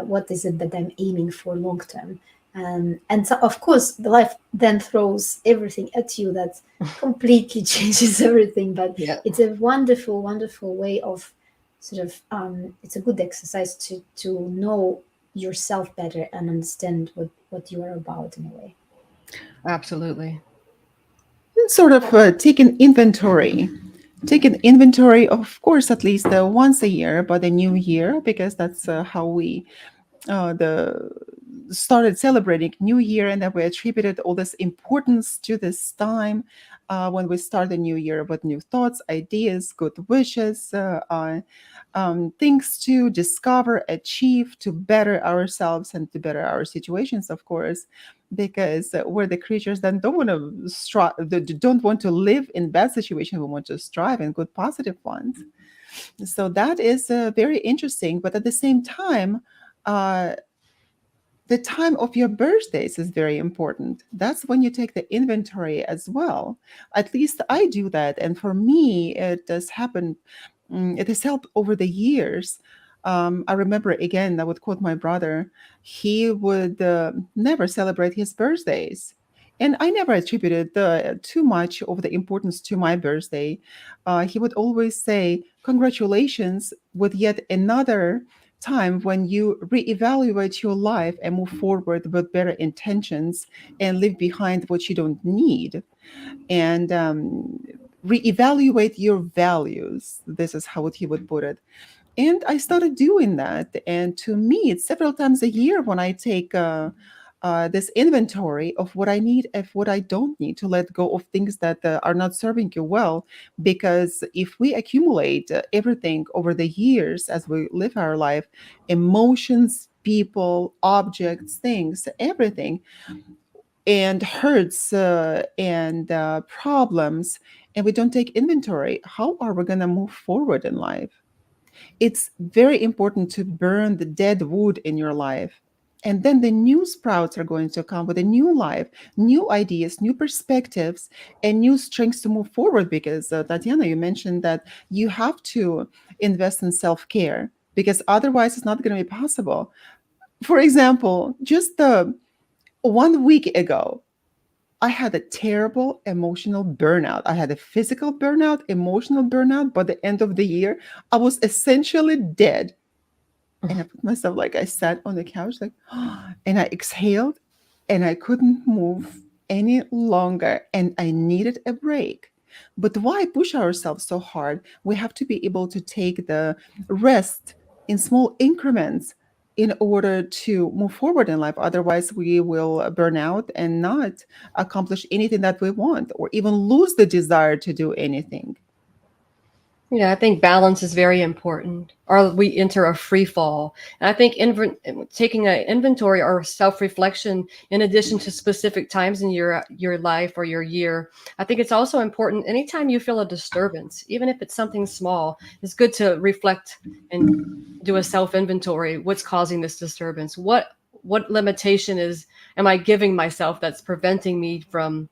[SPEAKER 2] what is it that I'm aiming for long term. And so, of course, the life then throws everything at you that completely changes everything. But
[SPEAKER 3] Yeah,
[SPEAKER 2] it's a wonderful, wonderful way of sort of, it's a good exercise to know yourself better and understand what you are about in a way.
[SPEAKER 3] absolutely.
[SPEAKER 1] Sort of take an inventory, of course, at least once a year, about the new year, because that's how we the started celebrating New Year, and then we attributed all this importance to this time when we start the new year with new thoughts, ideas, good wishes, things to discover, achieve, to better ourselves and to better our situations, of course, because we're the creatures that don't want to strive, don't want to live in bad situations. We want to strive in good, positive ones. So that is very interesting. But at the same time, uh, the time of your birthdays is very important. That's when you take the inventory as well. At least I do that. And for me, it does happen. It has helped over the years. I remember, again, I would quote my brother, he would never celebrate his birthdays. And I never attributed too much of the importance to my birthday. He would always say, "Congratulations with yet another time when you reevaluate your life and move forward with better intentions and leave behind what you don't need, and reevaluate your values." This is how he would put it. And I started doing that. And to me, it's several times a year when I take this inventory of what I need and what I don't need, to let go of things that are not serving you well. Because if we accumulate everything over the years as we live our life, emotions, people, objects, things, everything, and hurts and problems, and we don't take inventory, how are we going to move forward in life? It's very important to burn the dead wood in your life. And then the new sprouts are going to come with a new life, new ideas, new perspectives, and new strengths to move forward. Because, Tatiana, you mentioned that you have to invest in self care, because otherwise it's not going to be possible. For example, just 1 week ago, I had a terrible emotional burnout. I had a physical burnout, emotional burnout. By the end of the year, I was essentially dead. And I put myself, like, I sat on the couch, like, and I exhaled, and I couldn't move any longer. And I needed a break. But why push ourselves so hard? We have to be able to take the rest in small increments in order to move forward in life. Otherwise, we will burn out and not accomplish anything that we want, or even lose the desire to do anything.
[SPEAKER 3] Yeah, I think balance is very important, or we enter a free fall. And I think taking an inventory or self-reflection, in addition to specific times in your life or your year, I think it's also important. Anytime you feel a disturbance, even if it's something small, it's good to reflect and do a self-inventory. What's causing this disturbance? What limitation am I giving myself that's preventing me from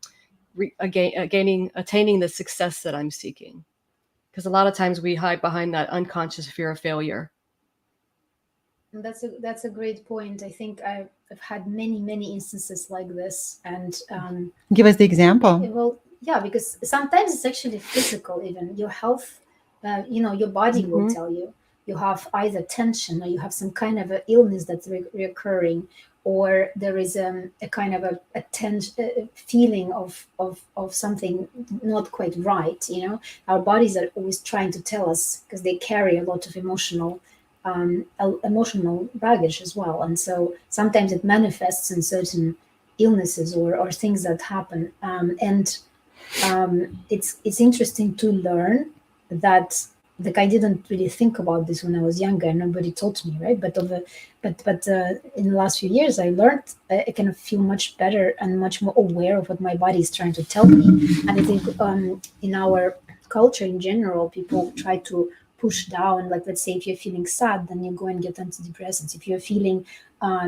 [SPEAKER 3] attaining the success that I'm seeking? Because a lot of times we hide behind that unconscious fear of failure.
[SPEAKER 2] And that's a great point. I think I've had many instances like this, and
[SPEAKER 1] Give us the example.
[SPEAKER 2] well, yeah, because sometimes it's actually physical. Even your health, your body will
[SPEAKER 3] Hmm.
[SPEAKER 2] tell you you have either tension, or you have some kind of a illness that's recurring, or there is a kind of a feeling of something not quite right. Our bodies are always trying to tell us, because they carry a lot of emotional baggage as well. And so sometimes it manifests in certain illnesses or things that happen. And it's interesting to learn that, like, I didn't really think about this when I was younger. Nobody taught me, right? But in the last few years, I learned. I kind of feel much better and much more aware of what my body is trying to tell me. And I think in our culture in general, people try to push down. Like, let's say if you're feeling sad, then you go and get antidepressants. If you're feeling a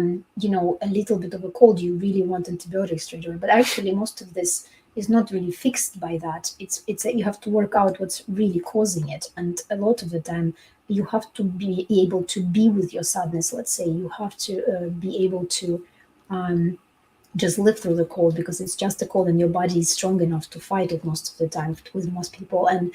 [SPEAKER 2] little bit of a cold, you really want antibiotics straight away. But actually, most of this is not really fixed by that. It's you have to work out what's really causing it, and a lot of the time you have to be able to be with your sadness. Let's say you have to be able to just live through the cold, because it's just a cold and your body is strong enough to fight it most of the time with most people. And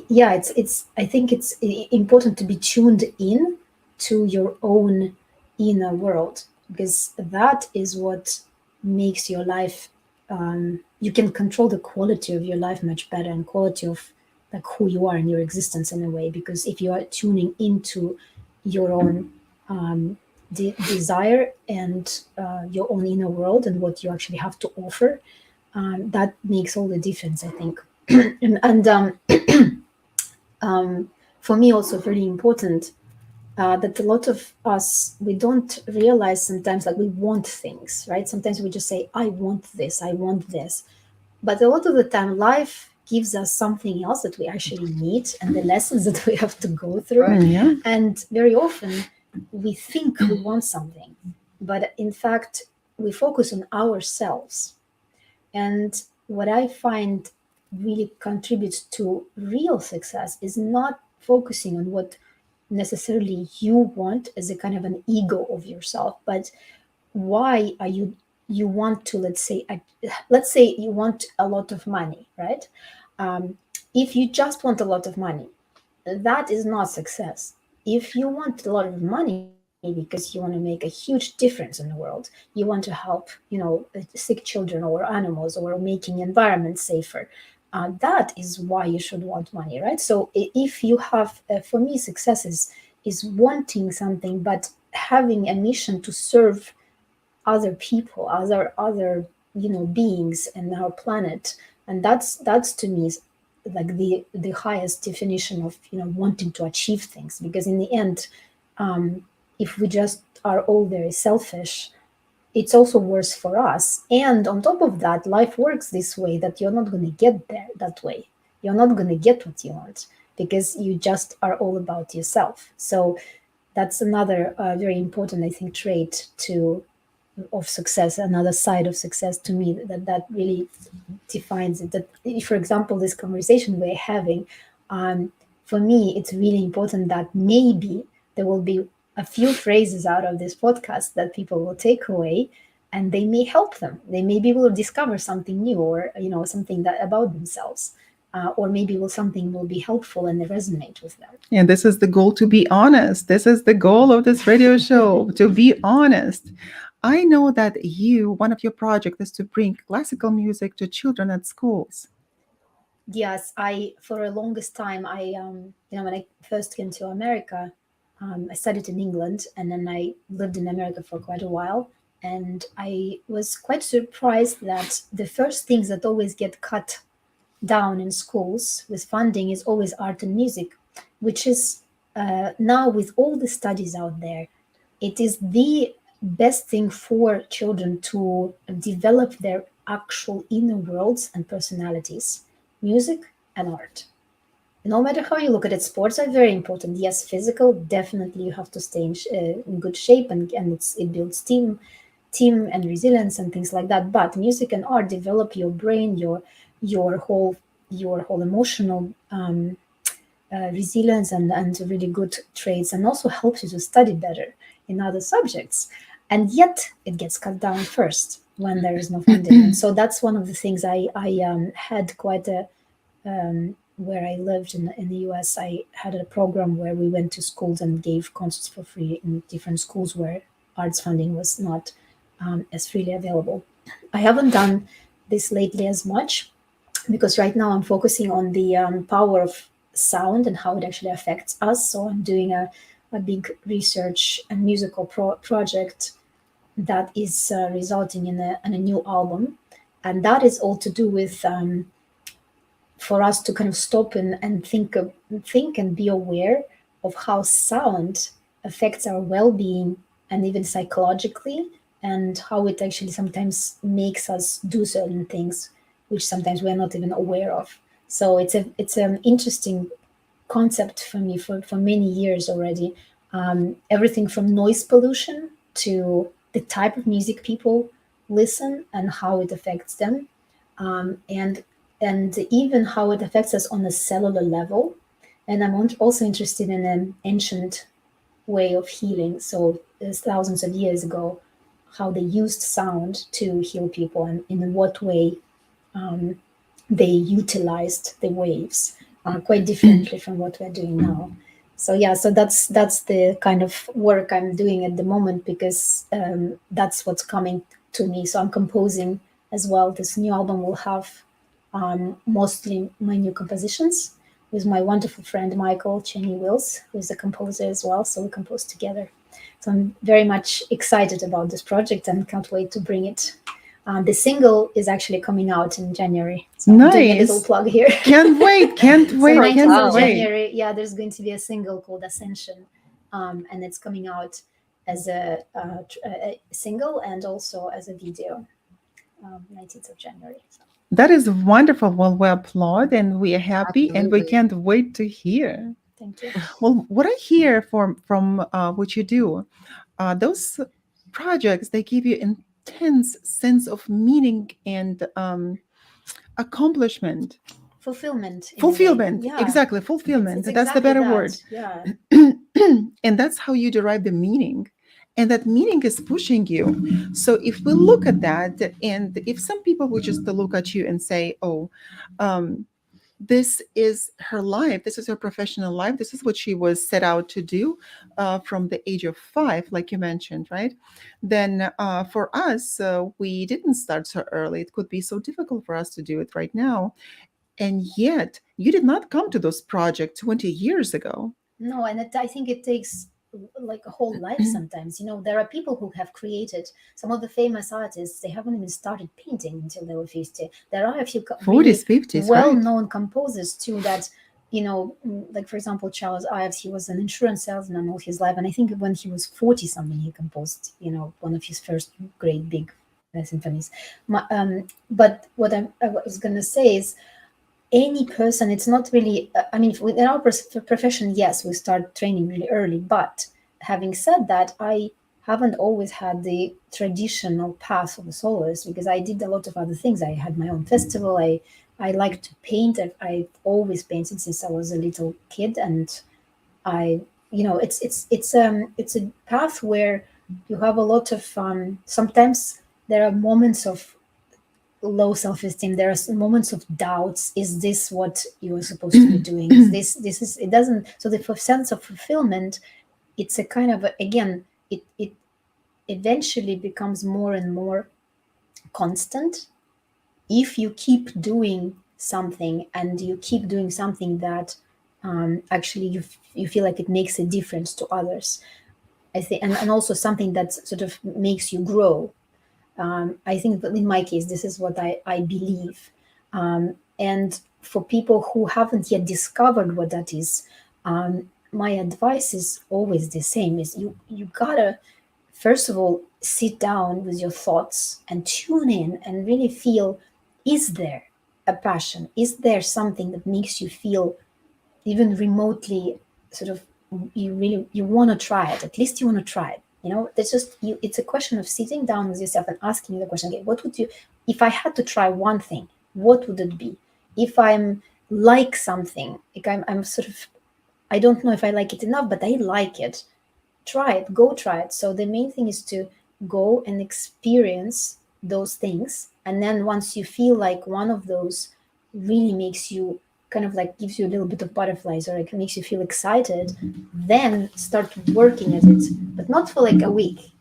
[SPEAKER 2] yeah, it's I think it's important to be tuned in to your own inner world, because that is what makes your life, you can control the quality of your life much better, and quality of like who you are in your existence in a way. Because if you are tuning into your own desire and your own inner world and what you actually have to offer, that makes all the difference, I think. And for me also very important, that a lot of us, we don't realize sometimes, like we want things, right? Sometimes we just say, I want this, I want this. But a lot of the time life gives us something else that we actually need, and the lessons that we have to go through.
[SPEAKER 3] Right.
[SPEAKER 1] Yeah.
[SPEAKER 2] And very often we think we want something, but in fact we focus on ourselves. And what I find really contributes to real success is not focusing on what necessarily you want as a kind of an ego of yourself, but why are you want to, let's say you want a lot of money, right? If you just want a lot of money, that is not success. If you want a lot of money because you want to make a huge difference in the world, you want to help, sick children or animals, or making environments safer, that is why you should want money, right? So if you have, for me, success is wanting something, but having a mission to serve other people, other beings in our planet. And that's to me is like the highest definition of wanting to achieve things. Because in the end, if we just are all very selfish, it's also worse for us. And on top of that, life works this way, that you're not going to get there that way. You're not going to get what you want, because you just are all about yourself. So that's another very important, I think, trait of success, another side of success to me, that really defines it. That, for example, this conversation we're having, for me, it's really important that maybe there will be a few phrases out of this podcast that people will take away, and they may help them. They maybe will discover something new, or something that about themselves, or maybe something will be helpful and resonate with them.
[SPEAKER 1] And this is the goal, to be honest. This is the goal of this radio show, to be honest. I know that one of your projects is to bring classical music to children at schools.
[SPEAKER 2] Yes, for the longest time, when I first came to America, I studied in England, and then I lived in America for quite a while. And I was quite surprised that the first things that always get cut down in schools with funding is always art and music, which is now, with all the studies out there, it is the best thing for children to develop their actual inner worlds and personalities. Music and art. No matter how you look at it, sports are very important. Yes, physical, definitely you have to stay in good shape, and it builds team and resilience and things like that. But music and art develop your brain, your whole emotional resilience, and really good traits, and also helps you to study better in other subjects. And yet it gets cut down first when there is no funding. And so that's one of the things I had quite a where I lived in the US. I had a program where we went to schools and gave concerts for free in different schools where arts funding was not as freely available. I haven't done this lately as much, because right now I'm focusing on the power of sound and how it actually affects us. So I'm doing a big research and musical project that is resulting in a new album. And that is all to do with for us to kind of stop and think and be aware of how sound affects our well-being, and even psychologically, and how it actually sometimes makes us do certain things which sometimes we're not even aware of. So it's an interesting concept for me for many years already. Everything from noise pollution to the type of music people listen and how it affects them, and even how it affects us on a cellular level. And I'm also interested in an ancient way of healing. So thousands of years ago, how they used sound to heal people, and in what way um, they utilized the waves quite differently from what we're doing now. So yeah, so that's the kind of work I'm doing at the moment, because that's what's coming to me. So I'm composing as well. This new album will have mostly my new compositions with my wonderful friend Michael Cheney Wills, who's a composer as well. So we compose together. So I'm very much excited about this project and can't wait to bring it. The single is actually coming out in January. So I'm doing a little
[SPEAKER 1] Nice.
[SPEAKER 2] plug here.
[SPEAKER 1] Can't wait, can't
[SPEAKER 2] So
[SPEAKER 1] wait,
[SPEAKER 2] 19th
[SPEAKER 1] can't
[SPEAKER 2] of
[SPEAKER 1] wait.
[SPEAKER 2] January, yeah, there's going to be a single called Ascension, and it's coming out as a single and also as a video, 19th of January. So,
[SPEAKER 1] That is wonderful. Well, we applaud and we are happy and we
[SPEAKER 3] Absolutely.
[SPEAKER 1] can't wait to hear.
[SPEAKER 2] thank you.
[SPEAKER 1] Well, what I hear from what you do, those projects, they give you intense sense of meaning and accomplishment.
[SPEAKER 2] Fulfillment in a way.
[SPEAKER 1] Fulfillment,
[SPEAKER 2] Yeah,
[SPEAKER 1] exactly,
[SPEAKER 2] it's
[SPEAKER 1] fulfillment. That's the
[SPEAKER 2] exactly
[SPEAKER 1] better
[SPEAKER 2] that.
[SPEAKER 1] word.
[SPEAKER 2] Yeah,
[SPEAKER 1] And that's how you derive the meaning. And that meaning is pushing you. So if we look at that, and if some people would just look at you and say, oh, um, this is her life, this is her professional life, this is what she was set out to do from the age of 5, like you mentioned, right? Then for us, we didn't start so early. It could be so difficult for us to do it right now. And yet, you did not come to those projects 20 years ago.
[SPEAKER 2] no, and I think it takes like a whole life sometimes. There are people who have created some of the famous artists. They haven't even started painting until they were 50. There are a few
[SPEAKER 1] 40s,
[SPEAKER 2] really
[SPEAKER 1] 50s, right?
[SPEAKER 2] well-known composers too that, like for example, Charles Ives, he was an insurance salesman all his life. And I think when he was 40 something, he composed, one of his first great big symphonies. But what I was going to say is, any person, it's not really, I mean, within our profession, yes, we start training really early. But having said that, I haven't always had the traditional path of a soloist, because I did a lot of other things. I had my own festival. I like to paint. I've always painted since I was a little kid. And I, it's a path where you have a lot of sometimes there are moments of low self-esteem. There are moments of doubts. Is this what you are supposed to be doing? Is this is it doesn't, so the sense of fulfillment, it's a kind of again, it eventually becomes more and more constant if you keep doing something, and you keep doing something that actually you feel like it makes a difference to others. I think, and also something that sort of makes you grow. I think that in my case, this is what I believe. And for people who haven't yet discovered what that is, my advice is always the same: is you gotta first of all sit down with your thoughts and tune in and really feel, is there a passion? Is there something that makes you feel even remotely sort of, you want to try it? At least you want to try it. That's just you. It's a question of sitting down with yourself and asking the question, okay, what would you, if I had to try one thing, what would it be? If I'm like something, like I'm sort of, I don't know if I like it enough, but I like it, try it, go try it. So the main thing is to go and experience those things. And then once you feel like one of those really makes you kind of like, gives you a little bit of butterflies, or it makes you feel excited, then start working at it. But not for like a week,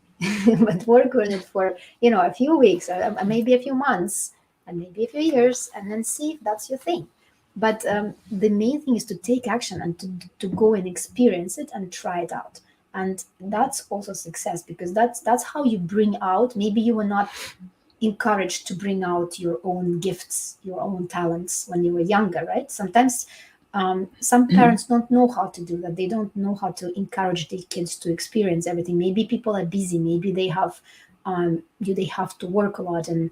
[SPEAKER 2] but work on it for a few weeks, or maybe a few months, and maybe a few years, and then see if that's your thing. But the main thing is to take action and to go and experience it and try it out. And that's also success, because that's how you bring out, maybe you were not encouraged to bring out your own gifts, your own talents when you were younger, right? Sometimes some parents don't know how to do that. They don't know how to encourage their kids to experience everything. Maybe people are busy. Maybe they have they have to work a lot, and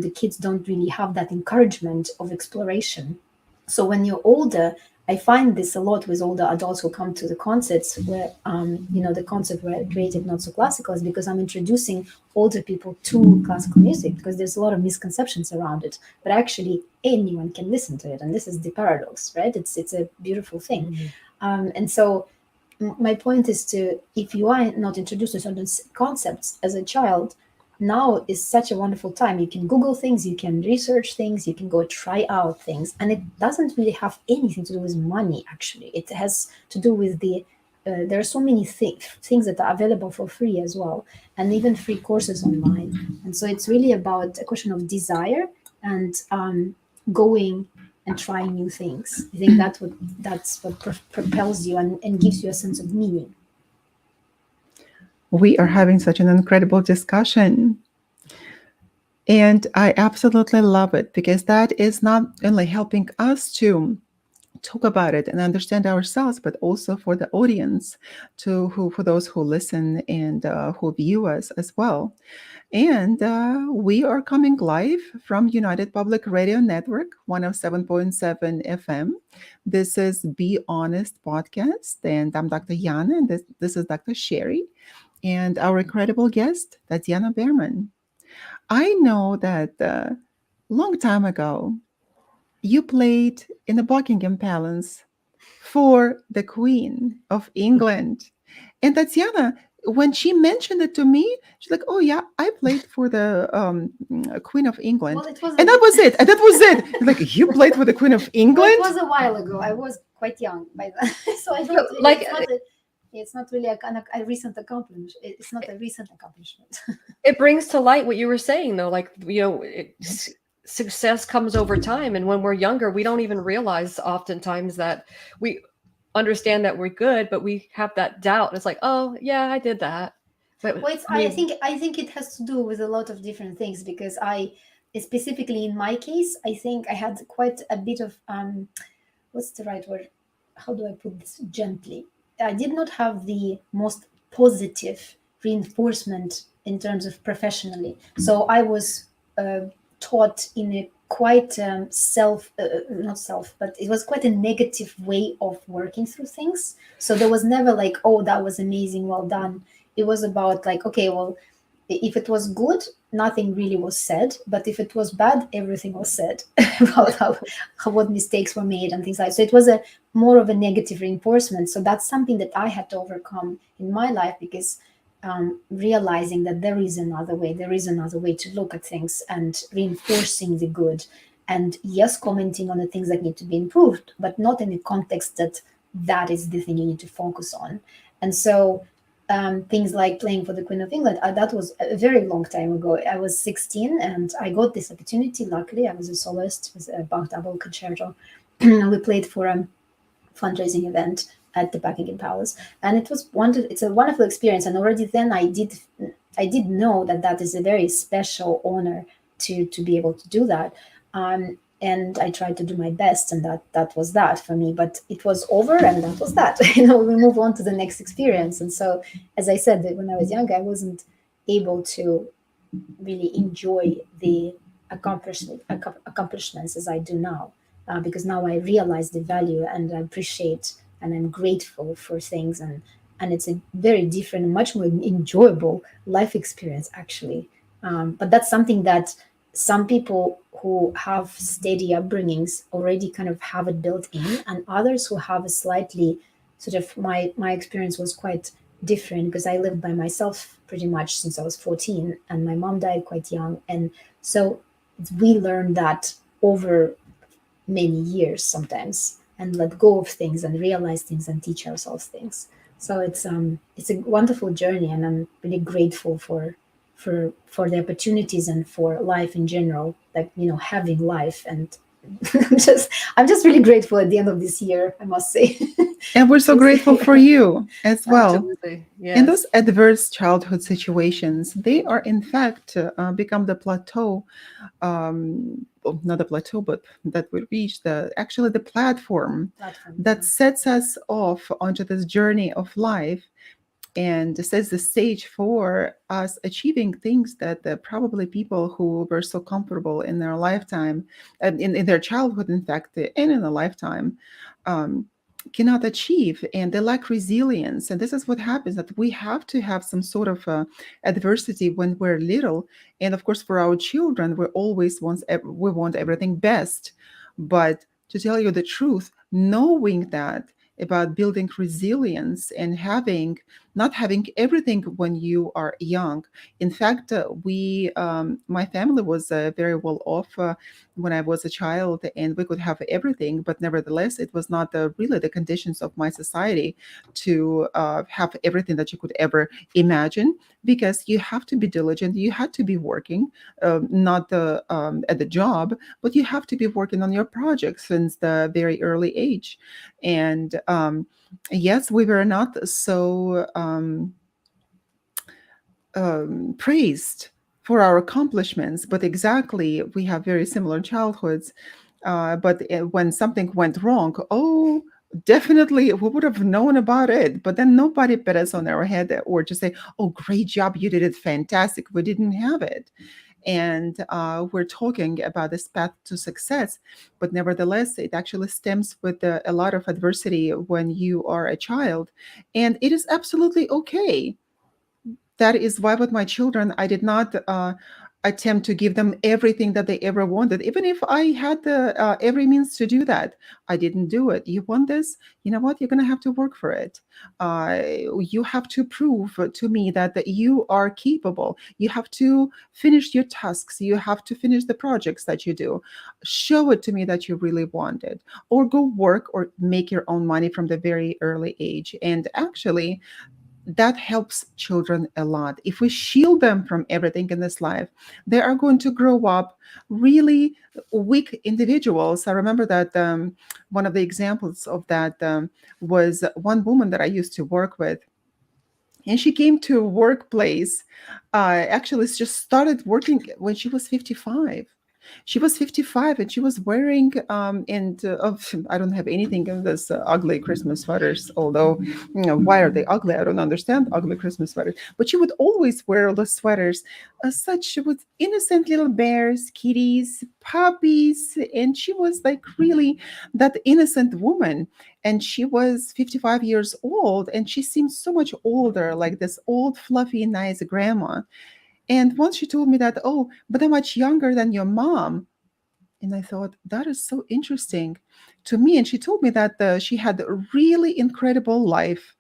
[SPEAKER 2] the kids don't really have that encouragement of exploration. So when you're older, I find this a lot with all the adults who come to the concerts where, the concept where creative, not so classical, is because I'm introducing older people to classical music because there's a lot of misconceptions around it. But actually, anyone can listen to it, and this is the paradox, right? It's a beautiful thing, and so my point is to, if you are not introduced to certain concepts as a child, now is such a wonderful time. You can Google things, you can research things, you can go try out things, and it doesn't really have anything to do with money. Actually, it has to do with the there are so many things that are available for free as well, and even free courses online. And so it's really about a question of desire and going and trying new things. I think that's what propels you and gives you a sense of meaning.
[SPEAKER 1] We are having such an incredible discussion. And I absolutely love it because that is not only helping us to talk about it and understand ourselves, but also for the audience, for those who listen and who view us as well. And we are coming live from United Public Radio Network, 107.7 FM. This is Be Honest podcast, and I'm Dr. Yana, and this is Dr. Sherry, and our incredible guest, Tatiana Berman. I know that long time ago, you played in the Buckingham Palace for the Queen of England. And Tatiana, when she mentioned it to me, she's like, "Oh yeah, I played for the Queen of England,"
[SPEAKER 2] Well, it was
[SPEAKER 1] and that was it. And that was it. Like, you played for the Queen of
[SPEAKER 2] well,
[SPEAKER 1] England?
[SPEAKER 2] it was a while ago. I was quite young by then, so I don't really,
[SPEAKER 3] Like,
[SPEAKER 2] it's not really a recent accomplishment. It's not a recent accomplishment.
[SPEAKER 3] it brings to light what you were saying, though. Like, success comes over time, and when we're younger, we don't even realize oftentimes that we understand that we're good, but we have that doubt. It's like, oh yeah, I did that. But
[SPEAKER 2] Well, I think it has to do with a lot of different things because specifically in my case, I think I had quite a bit of what's the right word? How do I put this gently? I did not have the most positive reinforcement in terms of professionally. So I was taught in a quite not self, but it was quite a negative way of working through things. So there was never like, oh, that was amazing, well done. It was about like, okay, well, if it was good, nothing really was said, but if it was bad, everything was said about what mistakes were made and things like that. So it was a more of a negative reinforcement. So that's something that I had to overcome in my life because realizing that there is another way to look at things and reinforcing the good, and yes, commenting on the things that need to be improved, but not in the context that is the thing you need to focus on. And so things like playing for the Queen of England, that was a very long time ago. I was 16 and I got this opportunity. Luckily, I was a soloist with a Bach double concerto. We played for a fundraising event at the Buckingham Palace, and it's a wonderful experience. And already then I did know that is a very special honor to be able to do that. And I tried to do my best, and that was that for me. But it was over, and that was that. We move on to the next experience. And so, as I said, that when I was young, I wasn't able to really enjoy the accomplishments as I do now, because now I realize the value and I appreciate and I'm grateful for things, and it's a very different, much more enjoyable life experience actually. But that's something that some people who have steady upbringings already kind of have it built in, and others who have a slightly sort of my experience was quite different because I lived by myself pretty much since I was 14, and my mom died quite young, and so we learned that over many years sometimes, and let go of things and realize things and teach ourselves things. So it's a wonderful journey, and I'm really grateful for the opportunities and for life in general, like having life. And I'm just really grateful at the end of this year, I must say.
[SPEAKER 1] And we're so grateful for you as well.
[SPEAKER 3] absolutely, yes.
[SPEAKER 1] In those adverse childhood situations, they are in fact become the plateau, well, not the plateau, but that we reach the platform that sets us off onto this journey of life. and sets the stage for us achieving things that probably people who were so comfortable in their lifetime, in their childhood, in fact, and in a lifetime, um, cannot achieve, and they lack resilience. And this is what happens, that we have to have some sort of adversity when we're little. And of course, for our children, we want everything best. But to tell you the truth, knowing that about building resilience and having not having everything when you are young. In fact, my family was very well off when I was a child, and we could have everything. But nevertheless, it was not really the conditions of my society to have everything that you could ever imagine, because you have to be diligent. You had to be working, not at the job, but you have to be working on your projects since the very early age. And yes, we were not so praised for our accomplishments, but exactly, we have very similar childhoods. But when something went wrong, oh, definitely we would have known about it, but then nobody pat us on our head or just say, oh, great job, you did it fantastic. We didn't have it. And we're talking about this path to success, but nevertheless, it actually stems with a lot of adversity when you are a child, and it is absolutely okay. That is why with my children, I did not attempt to give them everything that they ever wanted, even if I had the every means to do that. I didn't do it. You want this? You know what? You're going to have to work for it. uh, you have to prove to me that you are capable. You have to finish your tasks. You have to finish the projects that you do. Show it to me that you really want it, or go work or make your own money from the very early age. And actually, that helps children a lot. If we shield them from everything in this life, they are going to grow up really weak individuals. I remember that one of the examples of that was one woman that I used to work with. And she came to a workplace, actually, just started working when she was 55. She was 55 and she was wearing, I don't have anything in this ugly Christmas sweaters, although, why are they ugly? I don't understand ugly Christmas sweaters. But she would always wear the sweaters, such with innocent little bears, kitties, puppies. And she was like really that innocent woman. And she was 55 years old, and she seemed so much older, like this old, fluffy, nice grandma. And once she told me that, oh, but I'm much younger than your mom. And I thought, that is so interesting to me. And she told me that she had a really incredible life.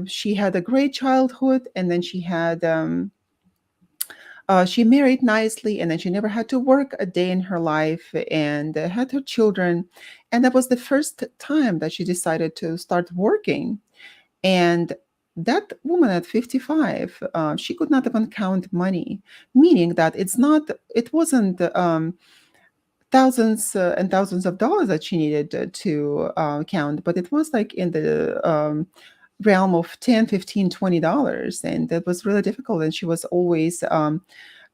[SPEAKER 1] She had a great childhood, and then she married nicely, and then she never had to work a day in her life, and had her children. And that was the first time that she decided to start working. And that woman at 55, she could not even count money, meaning that it wasn't thousands and thousands of dollars that she needed to count, but it was like in the realm of 10, 15, $20. And that was really difficult. And she was always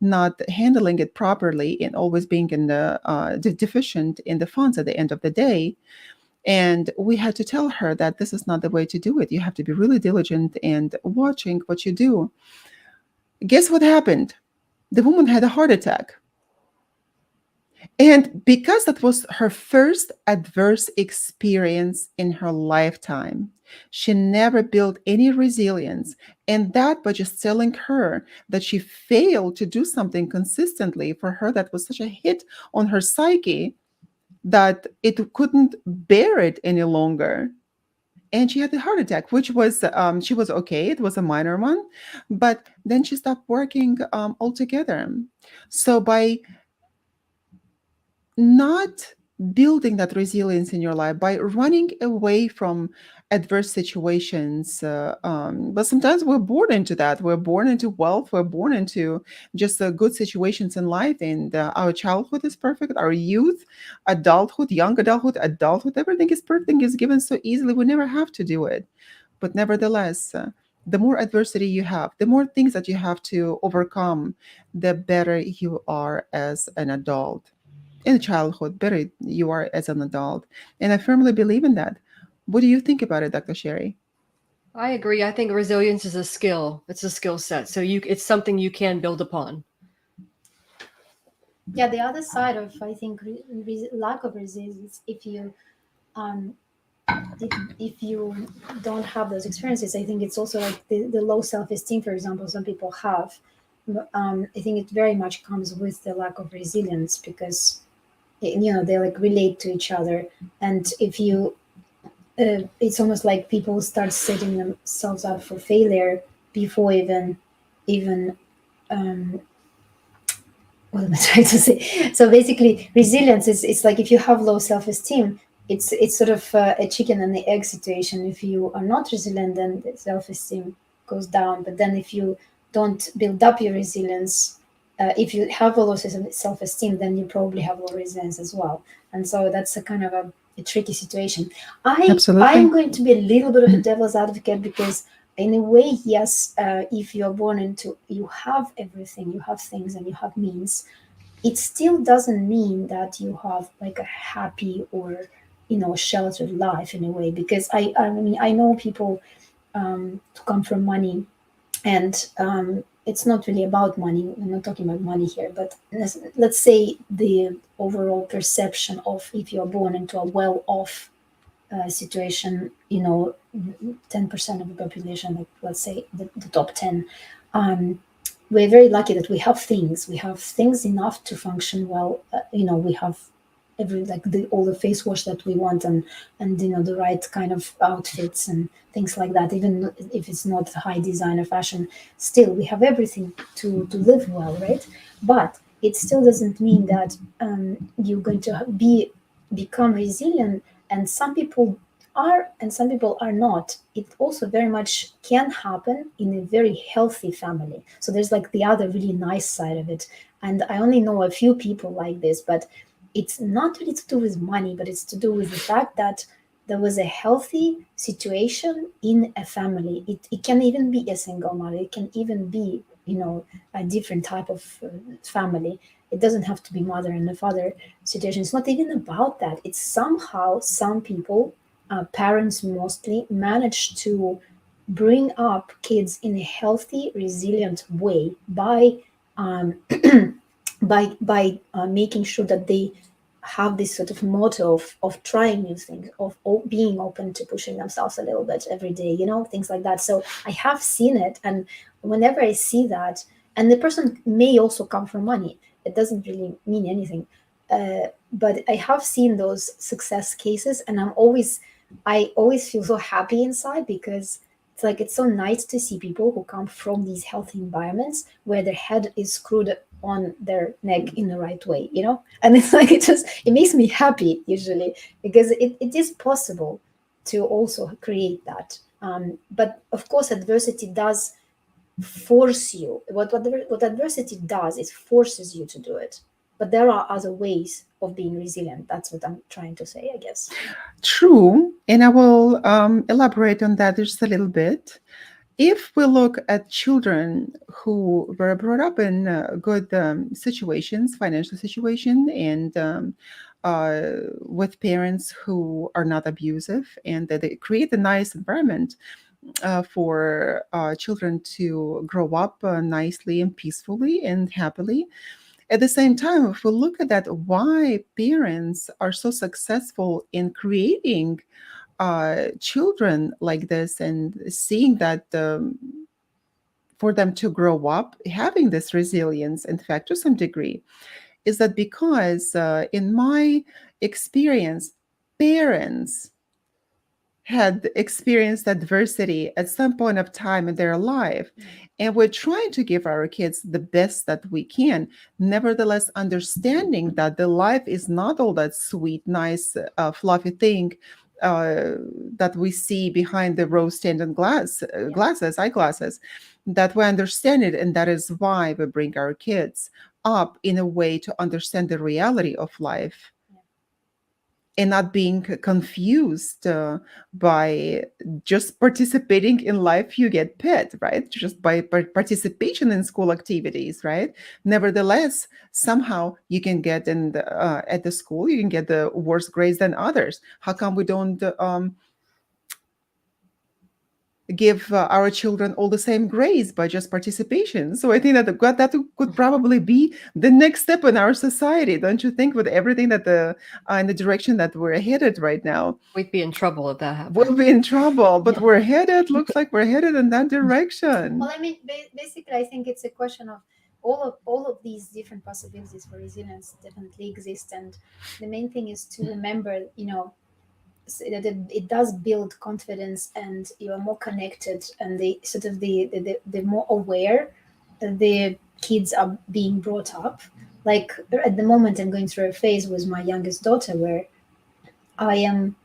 [SPEAKER 1] not handling it properly, and always being in the deficient in the funds at the end of the day. And we had to tell her that this is not the way to do it. You have to be really diligent and watching what you do. Guess what happened? The woman had a heart attack. And because that was her first adverse experience in her lifetime, she never built any resilience. And that by just telling her that she failed to do something consistently, for her, that was such a hit on her psyche that it couldn't bear it any longer. And she had a heart attack, which was, she was okay. It was a minor one, but then she stopped working altogether. So by not building that resilience in your life, by running away from adverse situations, but sometimes we're born into that. We're born into wealth. We're born into just good situations in life. And our childhood is perfect. Our youth, adulthood, young adulthood, everything is perfect, is given so easily. We never have to do it. But nevertheless, the more adversity you have, the more things that you have to overcome, the better you are as an adult. In childhood, better you are as an adult. And I firmly believe in that. What do you think about it, Dr. Sherry?
[SPEAKER 3] I agree. I think resilience is a skill. It's a skill set. So it's something you can build upon.
[SPEAKER 2] Yeah, the other side of, I think, lack of resilience, um, if you don't have those experiences, I think it's also like the low self-esteem, for example, some people have. I think it very much comes with the lack of resilience because they like relate to each other, and if you it's almost like people start setting themselves up for failure before even um, what am I trying to say? So basically, resilience is it's like if you have low self-esteem, it's sort of a chicken and the egg situation. If you are not resilient, then the self-esteem goes down. But then if you don't build up your resilience, if you have a low self-esteem, then you probably have low resilience as well. And so that's a kind of a tricky situation. I'm
[SPEAKER 1] Absolutely.
[SPEAKER 2] going to be a little bit of a devil's advocate because in a way, yes, if you're born into, you have everything, you have things and you have means, it still doesn't mean that you have like a happy or sheltered life in a way. Because I mean, I know people to come from money, and it's not really about money. We're not talking about money here, but let's say the overall perception of if you're born into a well-off situation, 10% of the population, like let's say the top 10, um, we're very lucky that we have things. We have things enough to function well. We have every like all the face wash that we want, and the right kind of outfits and things like that. Even if it's not high designer fashion, still we have everything to live well, right? But it still doesn't mean that you're going to become resilient, and some people are and some people are not. It also very much can happen in a very healthy family. So there's like the other really nice side of it. And I only know a few people like this, but it's not really to do with money, but it's to do with the fact that there was a healthy situation in a family. It can even be a single mother, it can even be a different type of family. It doesn't have to be mother and a father situation. It's not even about that. It's somehow some people, parents mostly, manage to bring up kids in a healthy, resilient way by um, making sure that they have this sort of motto of trying new things, of being open to pushing themselves a little bit every day, things like that. So I have seen it, and whenever I see that, and the person may also come from money, it doesn't really mean anything. But I have seen those success cases, and I always feel so happy inside because it's like it's so nice to see people who come from these healthy environments where their head is screwed on their neck in the right way. And it's like it makes me happy usually because it is possible to also create that. But of course, adversity does force you. What adversity does is forces you to do it. But there are other ways of being resilient. That's what I'm trying to say, I guess.
[SPEAKER 1] True. And I will elaborate on that just a little bit. If we look at children who were brought up in good situations, financial situation, and with parents who are not abusive, and that they create a nice environment for children to grow up nicely and peacefully and happily. At the same time, if we look at that, why parents are so successful in creating children like this and seeing that for them to grow up having this resilience, in fact, to some degree, is that because in my experience, parents had experienced adversity at some point of time in their life. And we're trying to give our kids the best that we can. Nevertheless, understanding that the life is not all that sweet, nice, fluffy thing uh, that we see behind the rose-tinted
[SPEAKER 2] Yeah.
[SPEAKER 1] glasses, eyeglasses, that we understand it. And that is why we bring our kids up in a way to understand the reality of life and not being confused by just participating in life. You get paid, right, just by participation in school activities, right? Nevertheless, somehow you can get in at the school, you can get the worse grades than others. How come we don't give our children all the same grades by just participation. So I think that could probably be the next step in our society, don't you think? With everything that the in the direction that we're headed right now,
[SPEAKER 3] We'd be in trouble if that happened.
[SPEAKER 1] we'll be in trouble. But
[SPEAKER 2] Yeah.
[SPEAKER 1] we're headed. Looks like we're headed in that direction.
[SPEAKER 2] Well, I mean, basically, I think it's a question of all of these different possibilities for resilience definitely exist, and the main thing is to remember, that it does build confidence, and you are more connected, and the sort of the more aware the kids are being brought up. Like at the moment, I'm going through a phase with my youngest daughter where I am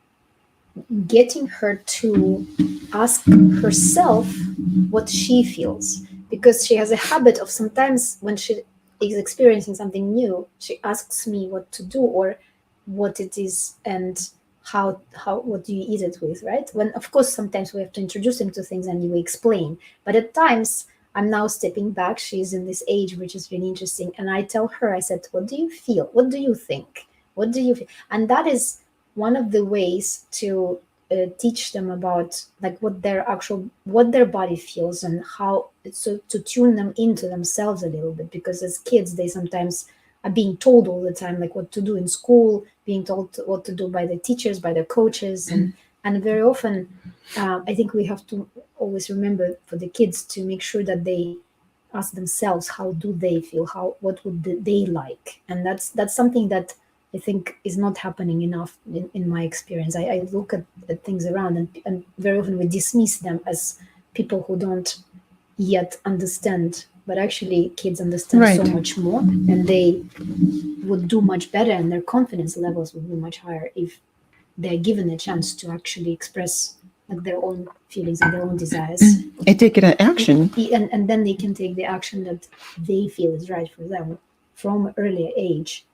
[SPEAKER 2] getting her to ask herself what she feels, because she has a habit of sometimes when she is experiencing something new, she asks me what to do or what it is, and how what do you eat it with, right? When of course sometimes we have to introduce them to things and we explain, but at times I'm now stepping back. She's in this age which is really interesting, and I tell her, I said, what do you feel, what do you think, what do you feel? And that is one of the ways to teach them about like what their body feels, and how, so to tune them into themselves a little bit, because as kids they sometimes are being told all the time like what to do in school, being told what to do by the teachers, by the coaches, and very often I think we have to always remember for the kids to make sure that they ask themselves how do they feel, how what would they like, and that's something that I think is not happening enough in my experience. I look at things around, and very often we dismiss them as people who don't yet understand. But actually, kids understand so
[SPEAKER 1] Right.
[SPEAKER 2] much more, and they would do much better, and their confidence levels would be much higher if they're given a chance to actually express like their own feelings and their own desires.
[SPEAKER 1] And take it an action.
[SPEAKER 2] And then they can take the action that they feel is right for them from earlier age.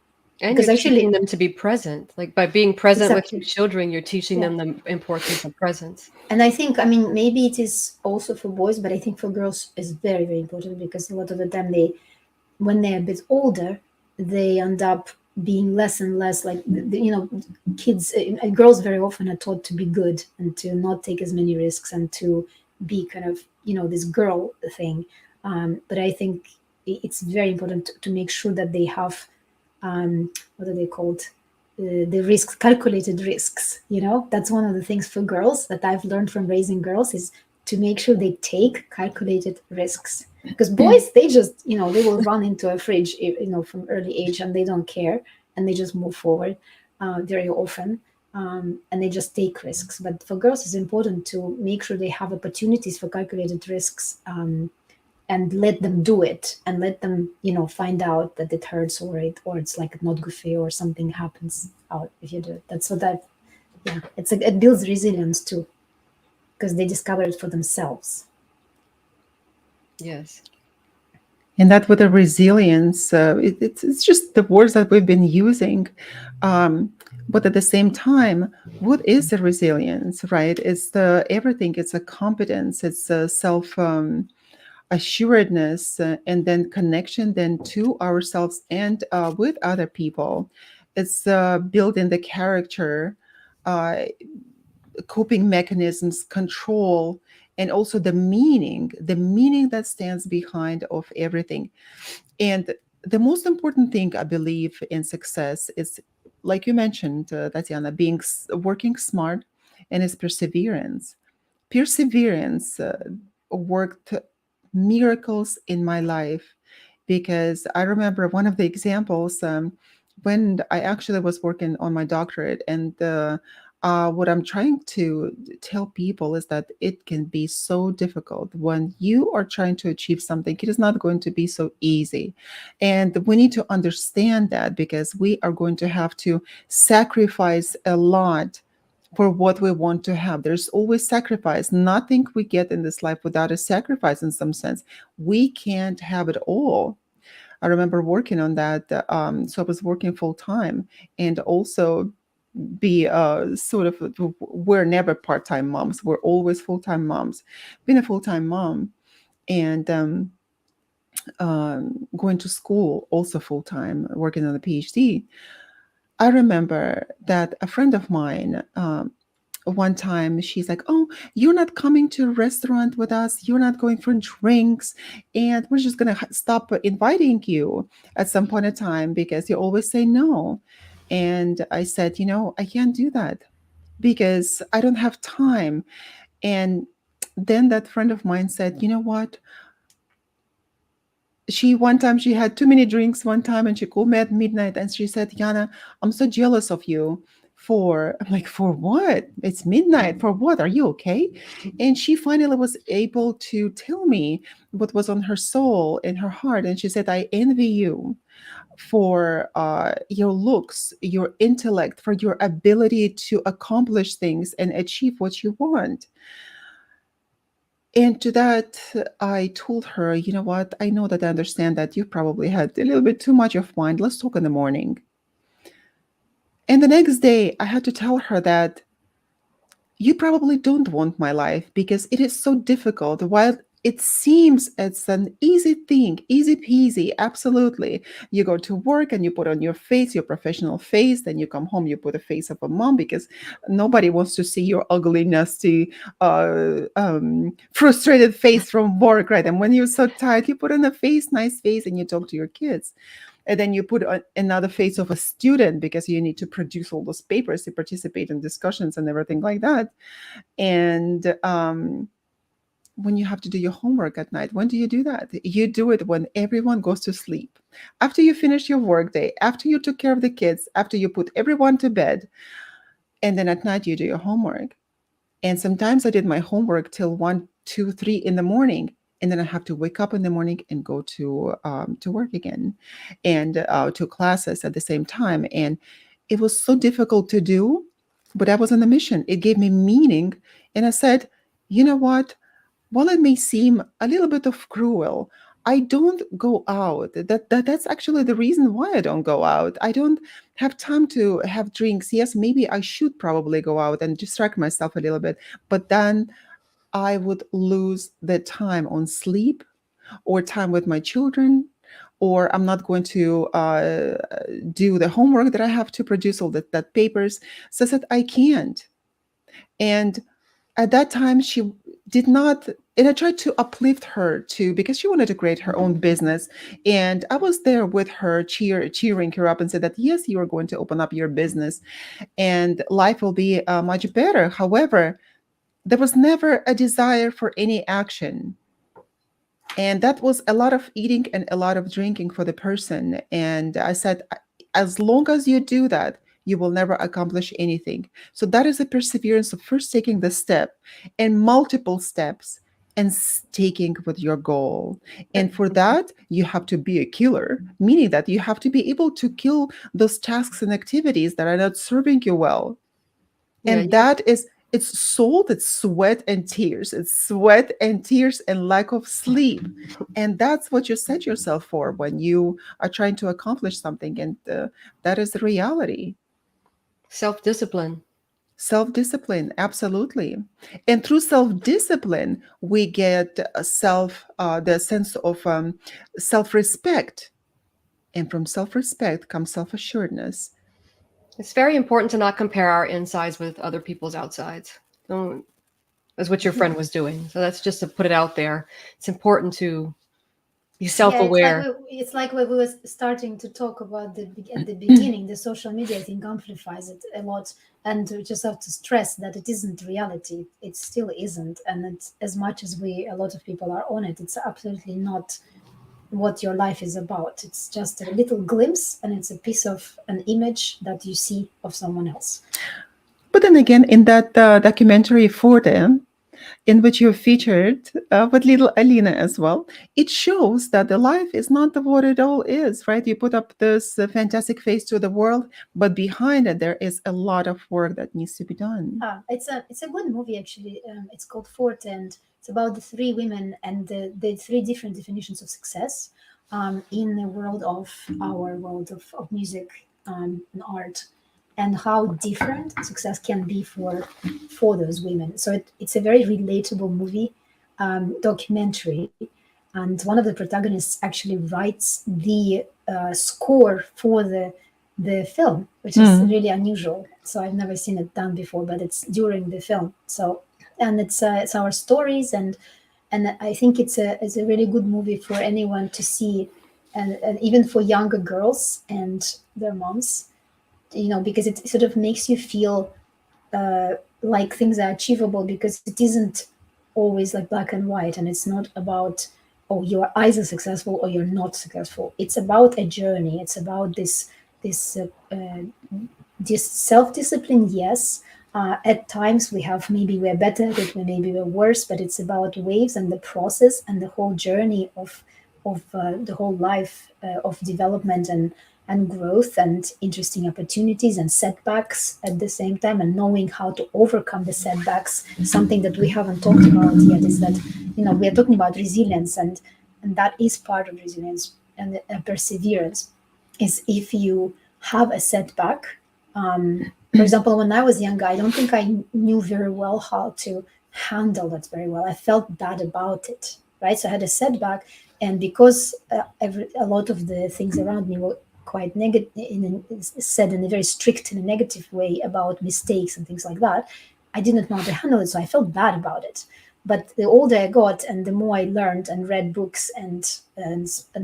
[SPEAKER 3] And
[SPEAKER 2] Because
[SPEAKER 3] you're
[SPEAKER 2] actually,
[SPEAKER 3] teaching them to be present. Like by being present with your
[SPEAKER 2] exactly.
[SPEAKER 3] children, you're teaching
[SPEAKER 2] Yeah.
[SPEAKER 3] them the importance of presence.
[SPEAKER 2] And I think, I mean, maybe it is also for boys, but I think for girls is very, very important, because a lot of the time when they're a bit older, they end up being less and less like, kids, girls very often are taught to be good and to not take as many risks and to be kind of, this girl thing. But I think it's very important to make sure that they have, what are they called? The risks, calculated risks. That's one of the things for girls that I've learned from raising girls, is to make sure they take calculated risks. Because boys, they just, they will run into a fridge, from early age, and they don't care, and they just move forward very often, and they just take risks. But for girls, it's important to make sure they have opportunities for calculated risks, and let them do it, and let them, find out that it hurts, or it's like not good for you, or something happens out if you do it. That's what that, yeah, it's like it builds resilience too, because they discover it for themselves.
[SPEAKER 3] Yes.
[SPEAKER 1] And that with the resilience, it's just the words that we've been using. But at the same time, what is the resilience, right? It's the everything. It's a competence. It's a self assuredness, and then connection, then to ourselves and with other people. It's building the character, uh, coping mechanisms, control, and also the meaning that stands behind of everything. And the most important thing I believe in success is, like you mentioned, Tatiana, working smart, and is perseverance. Perseverance worked miracles in my life, because I remember one of the examples, when I actually was working on my doctorate, and what I'm trying to tell people is that it can be so difficult when you are trying to achieve something. It is not going to be so easy. And we need to understand that, because we are going to have to sacrifice a lot for what we want to have. There's always sacrifice. Nothing we get in this life without a sacrifice in some sense. We can't have it all. I remember working on that. So I was working full time, and also be sort of, we're never part-time moms. We're always full-time moms. Being a full-time mom, and going to school also full-time, working on a PhD. I remember that a friend of mine, one time she's like, "Oh, you're not coming to a restaurant with us. You're not going for drinks, and we're just gonna stop inviting you at some point in time because you always say no." And I said, I can't do that because I don't have time. And then that friend of mine said, "You know what? One time she had too many drinks one time and she called me at midnight and she said, Yana, I'm so jealous of you I'm like, for what? It's midnight. For what? Are you okay? And she finally was able to tell me what was on her soul and her heart. And she said, I envy you for your looks, your intellect, for your ability to accomplish things and achieve what you want. And to that, I told her, you know what? I know that I understand that you probably had a little bit too much of wine. Let's talk in the morning. And the next day, I had to tell her that you probably don't want my life because it is so difficult. While it seems it's an easy thing, easy peasy, absolutely. You go to work and you put on your face, your professional face, then you come home, you put a face of a mom because nobody wants to see your ugly, nasty, frustrated face from work, right? And when you're so tired, you put on a face, nice face, and you talk to your kids. And then you put on another face of a student because you need to produce all those papers to participate in discussions and everything like that. And when you have to do your homework at night, when do you do that? You do it when everyone goes to sleep. After you finish your workday, after you took care of the kids, after you put everyone to bed, and then at night you do your homework. And sometimes I did my homework till 1, 2, 3 in the morning. And then I have to wake up in the morning and go to work again and to classes at the same time. And it was so difficult to do, but I was on a mission. It gave me meaning. And I said, you know what? While it may seem a little bit of cruel, I don't go out. That's actually the reason why I don't go out. I don't have time to have drinks. Yes, maybe I should probably go out and distract myself a little bit, but then I would lose the time on sleep or time with my children, or I'm not going to do the homework that I have to produce, all that papers. So I said, I can't. And at that time, she did not, and I tried to uplift her too, because she wanted to create her own business. And I was there with her, cheering her up and said that, yes, you are going to open up your business and life will be much better. However, there was never a desire for any action. And that was a lot of eating and a lot of drinking for the person. And I said, as long as you do that, you will never accomplish anything. So that is a perseverance of first taking the step and multiple steps and sticking with your goal. And for that, you have to be a killer, meaning that you have to be able to kill those tasks and activities that are not serving you well.
[SPEAKER 3] Yeah,
[SPEAKER 1] And that is, it's soul, it's sweat and tears. It's sweat and tears and lack of sleep. And that's what you set yourself for when you are trying to accomplish something. And that is the reality.
[SPEAKER 3] self-discipline.
[SPEAKER 1] Self-discipline, absolutely. And through self-discipline, we get the sense of self-respect. And from self-respect comes self-assuredness.
[SPEAKER 3] It's very important to not compare our insides with other people's outsides. Don't, that's what your friend was doing. So that's just to put it out there. It's important to be
[SPEAKER 2] Yeah,
[SPEAKER 3] self-aware.
[SPEAKER 2] it's like when we were starting to talk about at the beginning, the social media, I think, amplifies it a lot. And we just have to stress that it isn't reality. It still isn't. And it's, as much as a lot of people are on it, it's absolutely not what your life is about. It's just a little glimpse, and it's a piece of an image that you see of someone else.
[SPEAKER 1] But then again, in that documentary Forte, in which you're featured with little Alina as well, it shows that the life is not what it all is, right? You put up this fantastic face to the world, but behind it, there is a lot of work that needs to be done.
[SPEAKER 2] It's a good movie actually. It's called Forte, and it's about the three women and the three different definitions of success in the world of our world of music and art, and how different success can be for those women. So it's a very relatable movie, documentary, and one of the protagonists actually writes the score for the film, which is really unusual. so I've never seen it done before, but it's during the film. So, and it's our stories, and I think it's a really good movie for anyone to see, and even for younger girls and their moms, because it sort of makes you feel like things are achievable, because it isn't always like black and white, and it's not about, oh, you're either successful or you're not successful. It's about a journey. It's about this this self-discipline. Yes, at times we have, maybe we're better at it, maybe we're worse, but it's about waves and the process and the whole journey of the whole life of development and growth and interesting opportunities and setbacks at the same time, and knowing how to overcome the setbacks. Something that we haven't talked about yet is that, we are talking about resilience, and that is part of resilience and perseverance. Is if you have a setback, for example, when I was younger, I don't think I knew very well how to handle that very well. I felt bad about it, right? So I had a setback, and because a lot of the things around me were quite negative, said in a very strict and negative way about mistakes and things like that, I didn't know how to handle it, so I felt bad about it. But the older I got, and the more I learned and read books and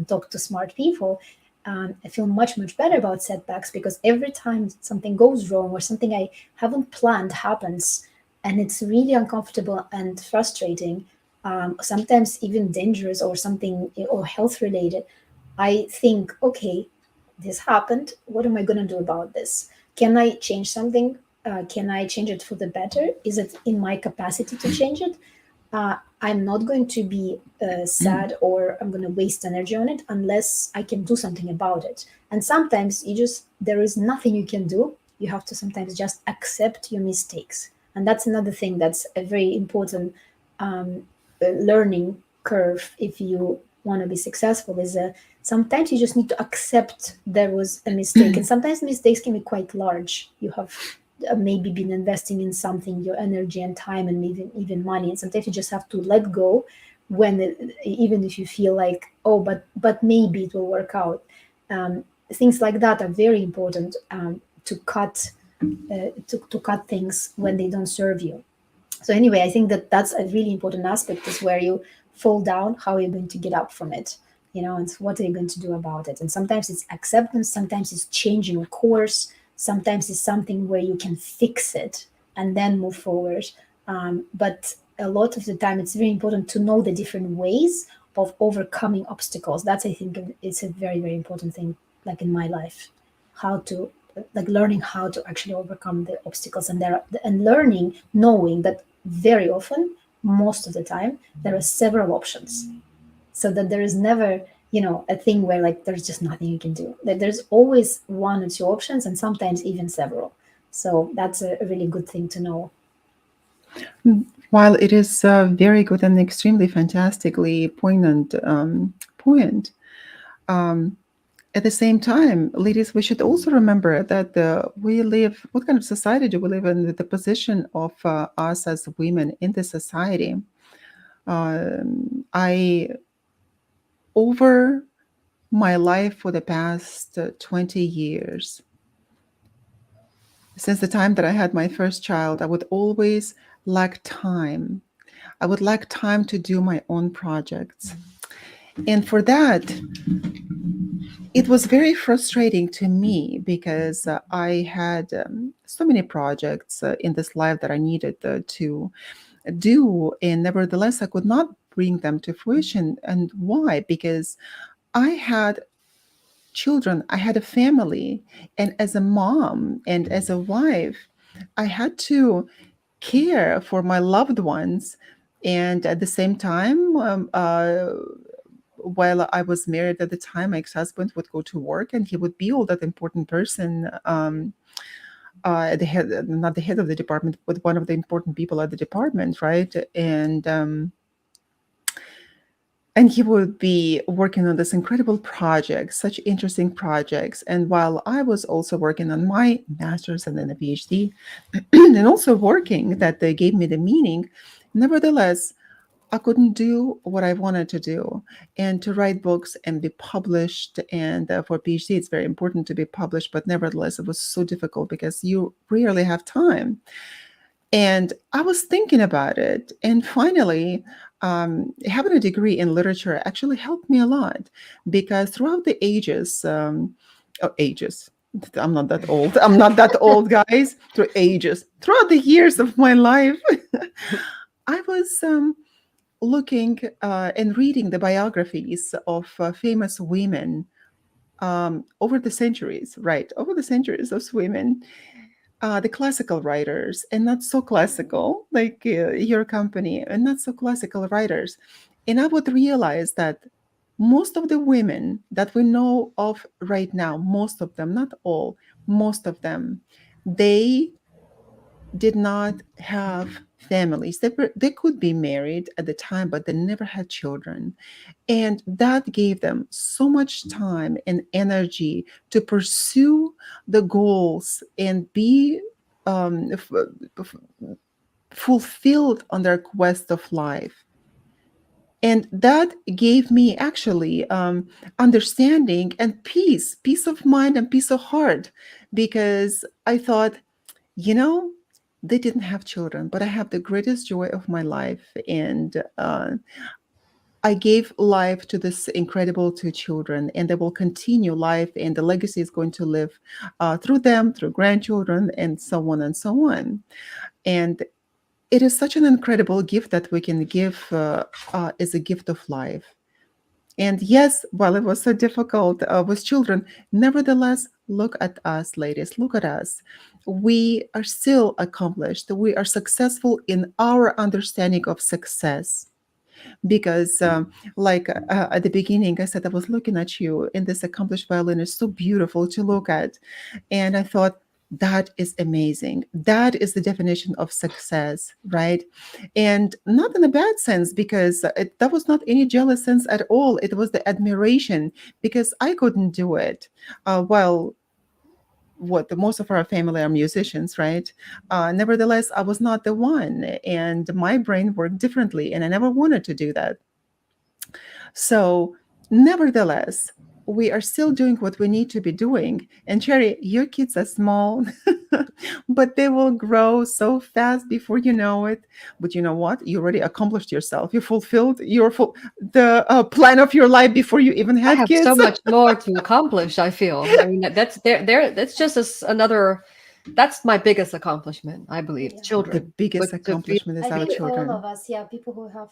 [SPEAKER 2] talked to smart people, I feel much better about setbacks, because every time something goes wrong or something I haven't planned happens, and it's really uncomfortable and frustrating, sometimes even dangerous or something, or health related, I think, okay, this happened. What am I going to do about this? Can I change something? Can I change it for the better? Is it in my capacity to change it? I'm not going to be sad, or I'm going to waste energy on it unless I can do something about it. And sometimes there is nothing you can do. You have to sometimes just accept your mistakes. And that's another thing that's a very important learning curve if you want to be successful, is sometimes you just need to accept there was a mistake. And sometimes mistakes can be quite large. You have maybe been investing in something, your energy and time, and even money, and sometimes you just have to let go, even if you feel like, oh, but maybe it will work out. Things like that are very important, to cut things when they don't serve you. So anyway, I think that that's a really important aspect, is where you fall down, how are you going to get up from it, and what are you going to do about it? And sometimes it's acceptance, sometimes it's changing course, sometimes it's something where you can fix it and then move forward. But a lot of the time, it's very important to know the different ways of overcoming obstacles. That's, I think, it's a very, very important thing, like in my life, how to, like, learning how to actually overcome the obstacles, and learning, knowing that very often, most of the time, there are several options, so that there is never, a thing where, like, there's just nothing you can do. That there's always one or two options, and sometimes even several. So that's a really good thing to know.
[SPEAKER 1] While it is very good and extremely fantastically poignant point, at the same time, ladies, we should also remember that what kind of society do we live in? The position of us as women in the society. I, over my life for the past 20 years, since the time that I had my first child, I would always lack time. I would lack time to do my own projects. And for that, it was very frustrating to me, because I had so many projects in this life that I needed to do. And nevertheless, I could not bring them to fruition. And why? Because I had children, I had a family, and as a mom and as a wife, I had to care for my loved ones. And at the same time, while I was married at the time, my ex-husband would go to work, and he would be all that important person, at the head, not the head of the department, but one of the important people at the department, right? And he would be working on this incredible projects, such interesting projects. And while I was also working on my master's and then a PhD, and also working, that they gave me the meaning, nevertheless, I couldn't do what I wanted to do, and to write books and be published. And for PhD, it's very important to be published, but nevertheless, it was so difficult because you rarely have time. And I was thinking about it, and finally, having a degree in literature actually helped me a lot because throughout the ages, ages. I'm not that old. I'm not that old, guys. Through ages, throughout the years of my life, I was looking and reading the biographies of famous women over the centuries, right? Over the centuries of women, the classical writers and not so classical, like your company, and not so classical writers. And I would realize that most of the women that we know of right now, most of them, not all, most of them, they did not have families. They could be married at the time, but they never had children. And that gave them so much time and energy to pursue the goals and be fulfilled on their quest of life. And that gave me actually understanding and peace of mind and peace of heart, because I thought, you know, they didn't have children, but I have the greatest joy of my life. And I gave life to this incredible two children, and they will continue life, and the legacy is going to live through them, through grandchildren, and so on and so on. And it is such an incredible gift that we can give as a gift of life. And yes, while it was so difficult with children, nevertheless, look at us, ladies, look at us. We are still accomplished. We are successful in our understanding of success. Because, like at the beginning, I said I was looking at you, and this accomplished violinist, so beautiful to look at. And I thought, that is amazing. That is the definition of success, right? And not in a bad sense, because that was not any jealous sense at all. It was the admiration, because I couldn't do it. Well, what the most of our family are musicians, right? Nevertheless, I was not the one, and my brain worked differently, and I never wanted to do that. So, nevertheless, we are still doing what we need to be doing. And Cherry, your kids are small, but they will grow so fast before you know it. But you know what? You already accomplished yourself. You fulfilled the plan of your life before you even
[SPEAKER 3] I
[SPEAKER 1] had
[SPEAKER 3] have so
[SPEAKER 1] kids.
[SPEAKER 3] much more to accomplish, I feel. I mean, that's there. That's just another. That's my biggest accomplishment, I believe.
[SPEAKER 2] Yeah.
[SPEAKER 1] The
[SPEAKER 3] Children,
[SPEAKER 1] biggest
[SPEAKER 3] but to be
[SPEAKER 1] accomplishment is
[SPEAKER 2] I
[SPEAKER 1] our
[SPEAKER 2] think all
[SPEAKER 1] children.
[SPEAKER 2] of us, yeah, people who have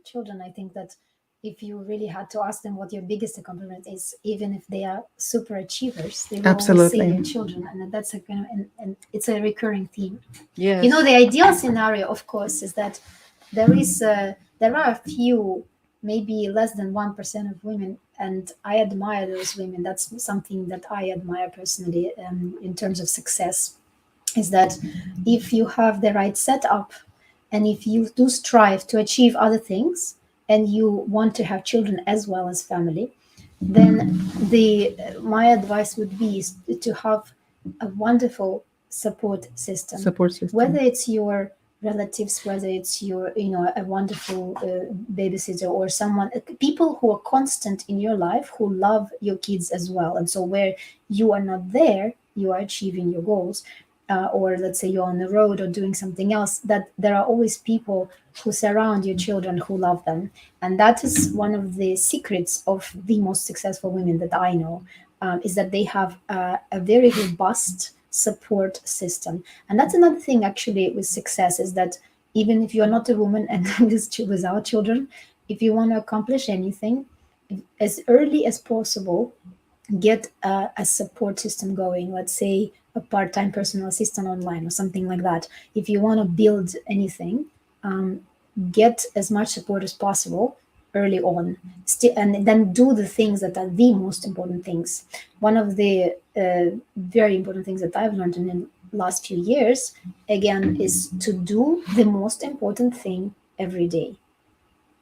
[SPEAKER 2] children, I think that if you really had to ask them what your biggest accomplishment is, even if they are super achievers, they will always say
[SPEAKER 1] Absolutely.
[SPEAKER 2] their children, and that's a kind of, and it's a recurring theme.
[SPEAKER 3] yes,
[SPEAKER 2] You know, the ideal scenario, of course, is that there are a few, maybe less than 1% of women, and I admire those women. That's something that I admire personally in terms of success, is that if you have the right setup and if you do strive to achieve other things and you want to have children as well as family, then the my advice would be is to have a wonderful support system,
[SPEAKER 1] Support
[SPEAKER 2] whether
[SPEAKER 1] system.
[SPEAKER 2] it's your relatives, whether it's your, you know, a wonderful babysitter or someone, people who are constant in your life, who love your kids as well. And so where you are not there, you are achieving your goals, or let's say you're on the road or doing something else, that there are always people who surround your children who love them. And that is one of the secrets of the most successful women that I know, is that they have a very robust support system. And that's another thing actually with success, is that even if you're not a woman and without children, if you want to accomplish anything, as early as possible, get a support system going. Let's say a part-time personal assistant online or something like that. If you want to build anything, um, get as much support as possible early on. And then do the things that are the most important things. One of the very important things that I've learned in the last few years, again, is to do the most important thing every day.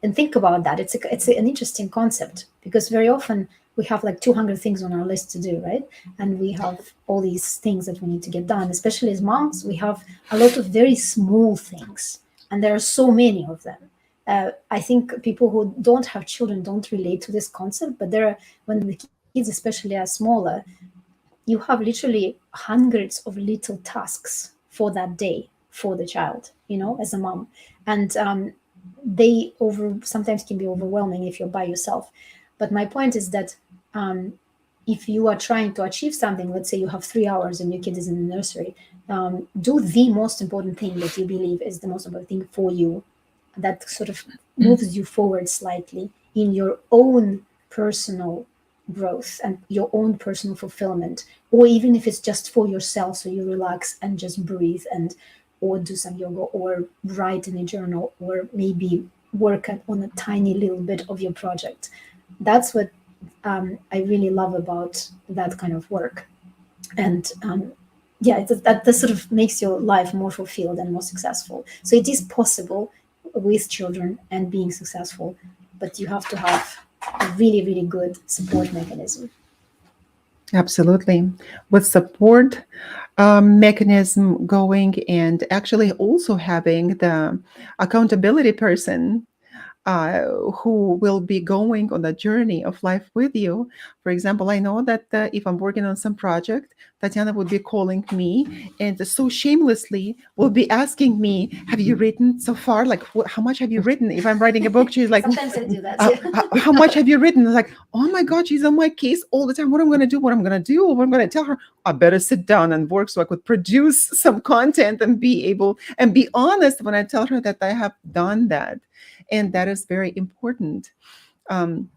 [SPEAKER 2] And think about that. It's an interesting concept, because very often we have like 200 things on our list to do, right? And we have all these things that we need to get done. Especially as moms, we have a lot of very small things, and there are so many of them. I think people who don't have children don't relate to this concept, but there are, when the kids especially are smaller, you have literally hundreds of little tasks for that day for the child, as a mom. And they over sometimes can be overwhelming if you're by yourself. But my point is that if you are trying to achieve something, let's say you have 3 hours and your kid is in the nursery, do the most important thing that you believe is the most important thing for you, that sort of moves you forward slightly in your own personal growth and your own personal fulfillment, or even if it's just for yourself, so you relax and just breathe, and or do some yoga or write in a journal, or maybe work on a tiny little bit of your project. That's what I really love about that kind of work. And yeah, that sort of makes your life more fulfilled and more successful. So it is possible with children and being successful, but you have to have a really, really good support mechanism.
[SPEAKER 1] Absolutely. With support mechanism going, and actually also having the accountability person who will be going on the journey of life with you. For example, I know that if I'm working on some project, Tatiana would be calling me and so shamelessly will be asking me, "Have you written so far? Like, how much have you written?" If I'm writing a book, she's like,
[SPEAKER 2] Sometimes I do that. Yeah.
[SPEAKER 1] How much have you written?" It's like, oh my God, she's on my case all the time. What I'm going to do, what I'm going to do, what I'm going to tell her. I better sit down and work so I could produce some content and be able and be honest when I tell her that I have done that. And that is very important. Um,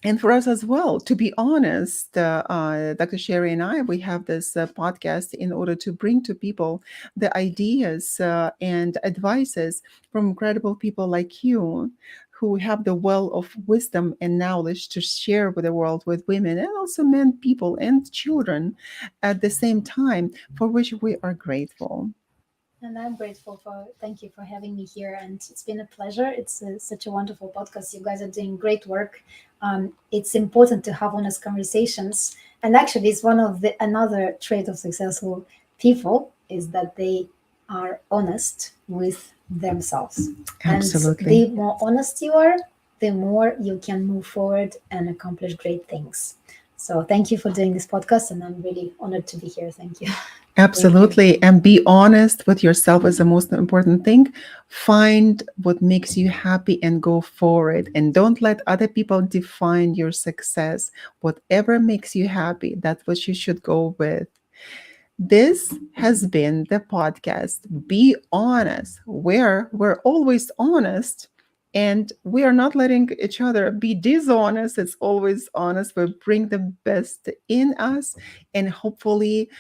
[SPEAKER 1] and for us as well, to be honest, Dr. Sherry and I, we have this podcast in order to bring to people the ideas and advices from incredible people like you who have the well of wisdom and knowledge to share with the world, with women and also men, people, and children at the same time, for which we are grateful.
[SPEAKER 2] And I'm grateful for, thank you for having me here. And it's been a pleasure. It's such a wonderful podcast. You guys are doing great work. It's important to have honest conversations. And actually, it's one of the another trait of successful people is that they are honest with themselves. And
[SPEAKER 1] Absolutely.
[SPEAKER 2] the more honest you are, the more you can move forward and accomplish great things. So thank you for doing this podcast. And I'm really honored to be here. Thank you.
[SPEAKER 3] Thank you.
[SPEAKER 1] Absolutely. And be honest with yourself is the most important thing. Find what makes you happy and go forward. And don't let other people define your success. Whatever makes you happy, that's what you should go with. This has been the podcast. Be honest, where we're always honest and we are not letting each other be dishonest. It's always honest. We bring the best in us and hopefully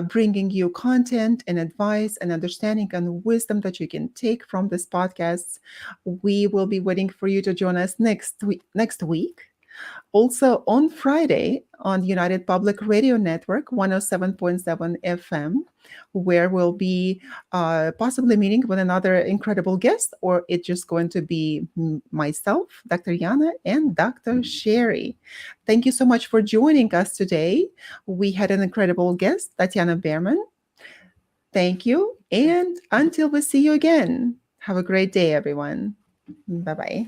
[SPEAKER 1] bringing you content and advice and understanding and wisdom that you can take from this podcast. We will be waiting for you to join us next week. Also on Friday on United Public Radio Network 107.7 FM, where we'll be possibly meeting with another incredible guest, or it's just going to be myself, Dr. Yana, and Dr. Sherry. Thank you so much for joining us today. We had an incredible guest, Tatiana Berman. Thank you. And until we see you again, have a great day, everyone. Bye bye.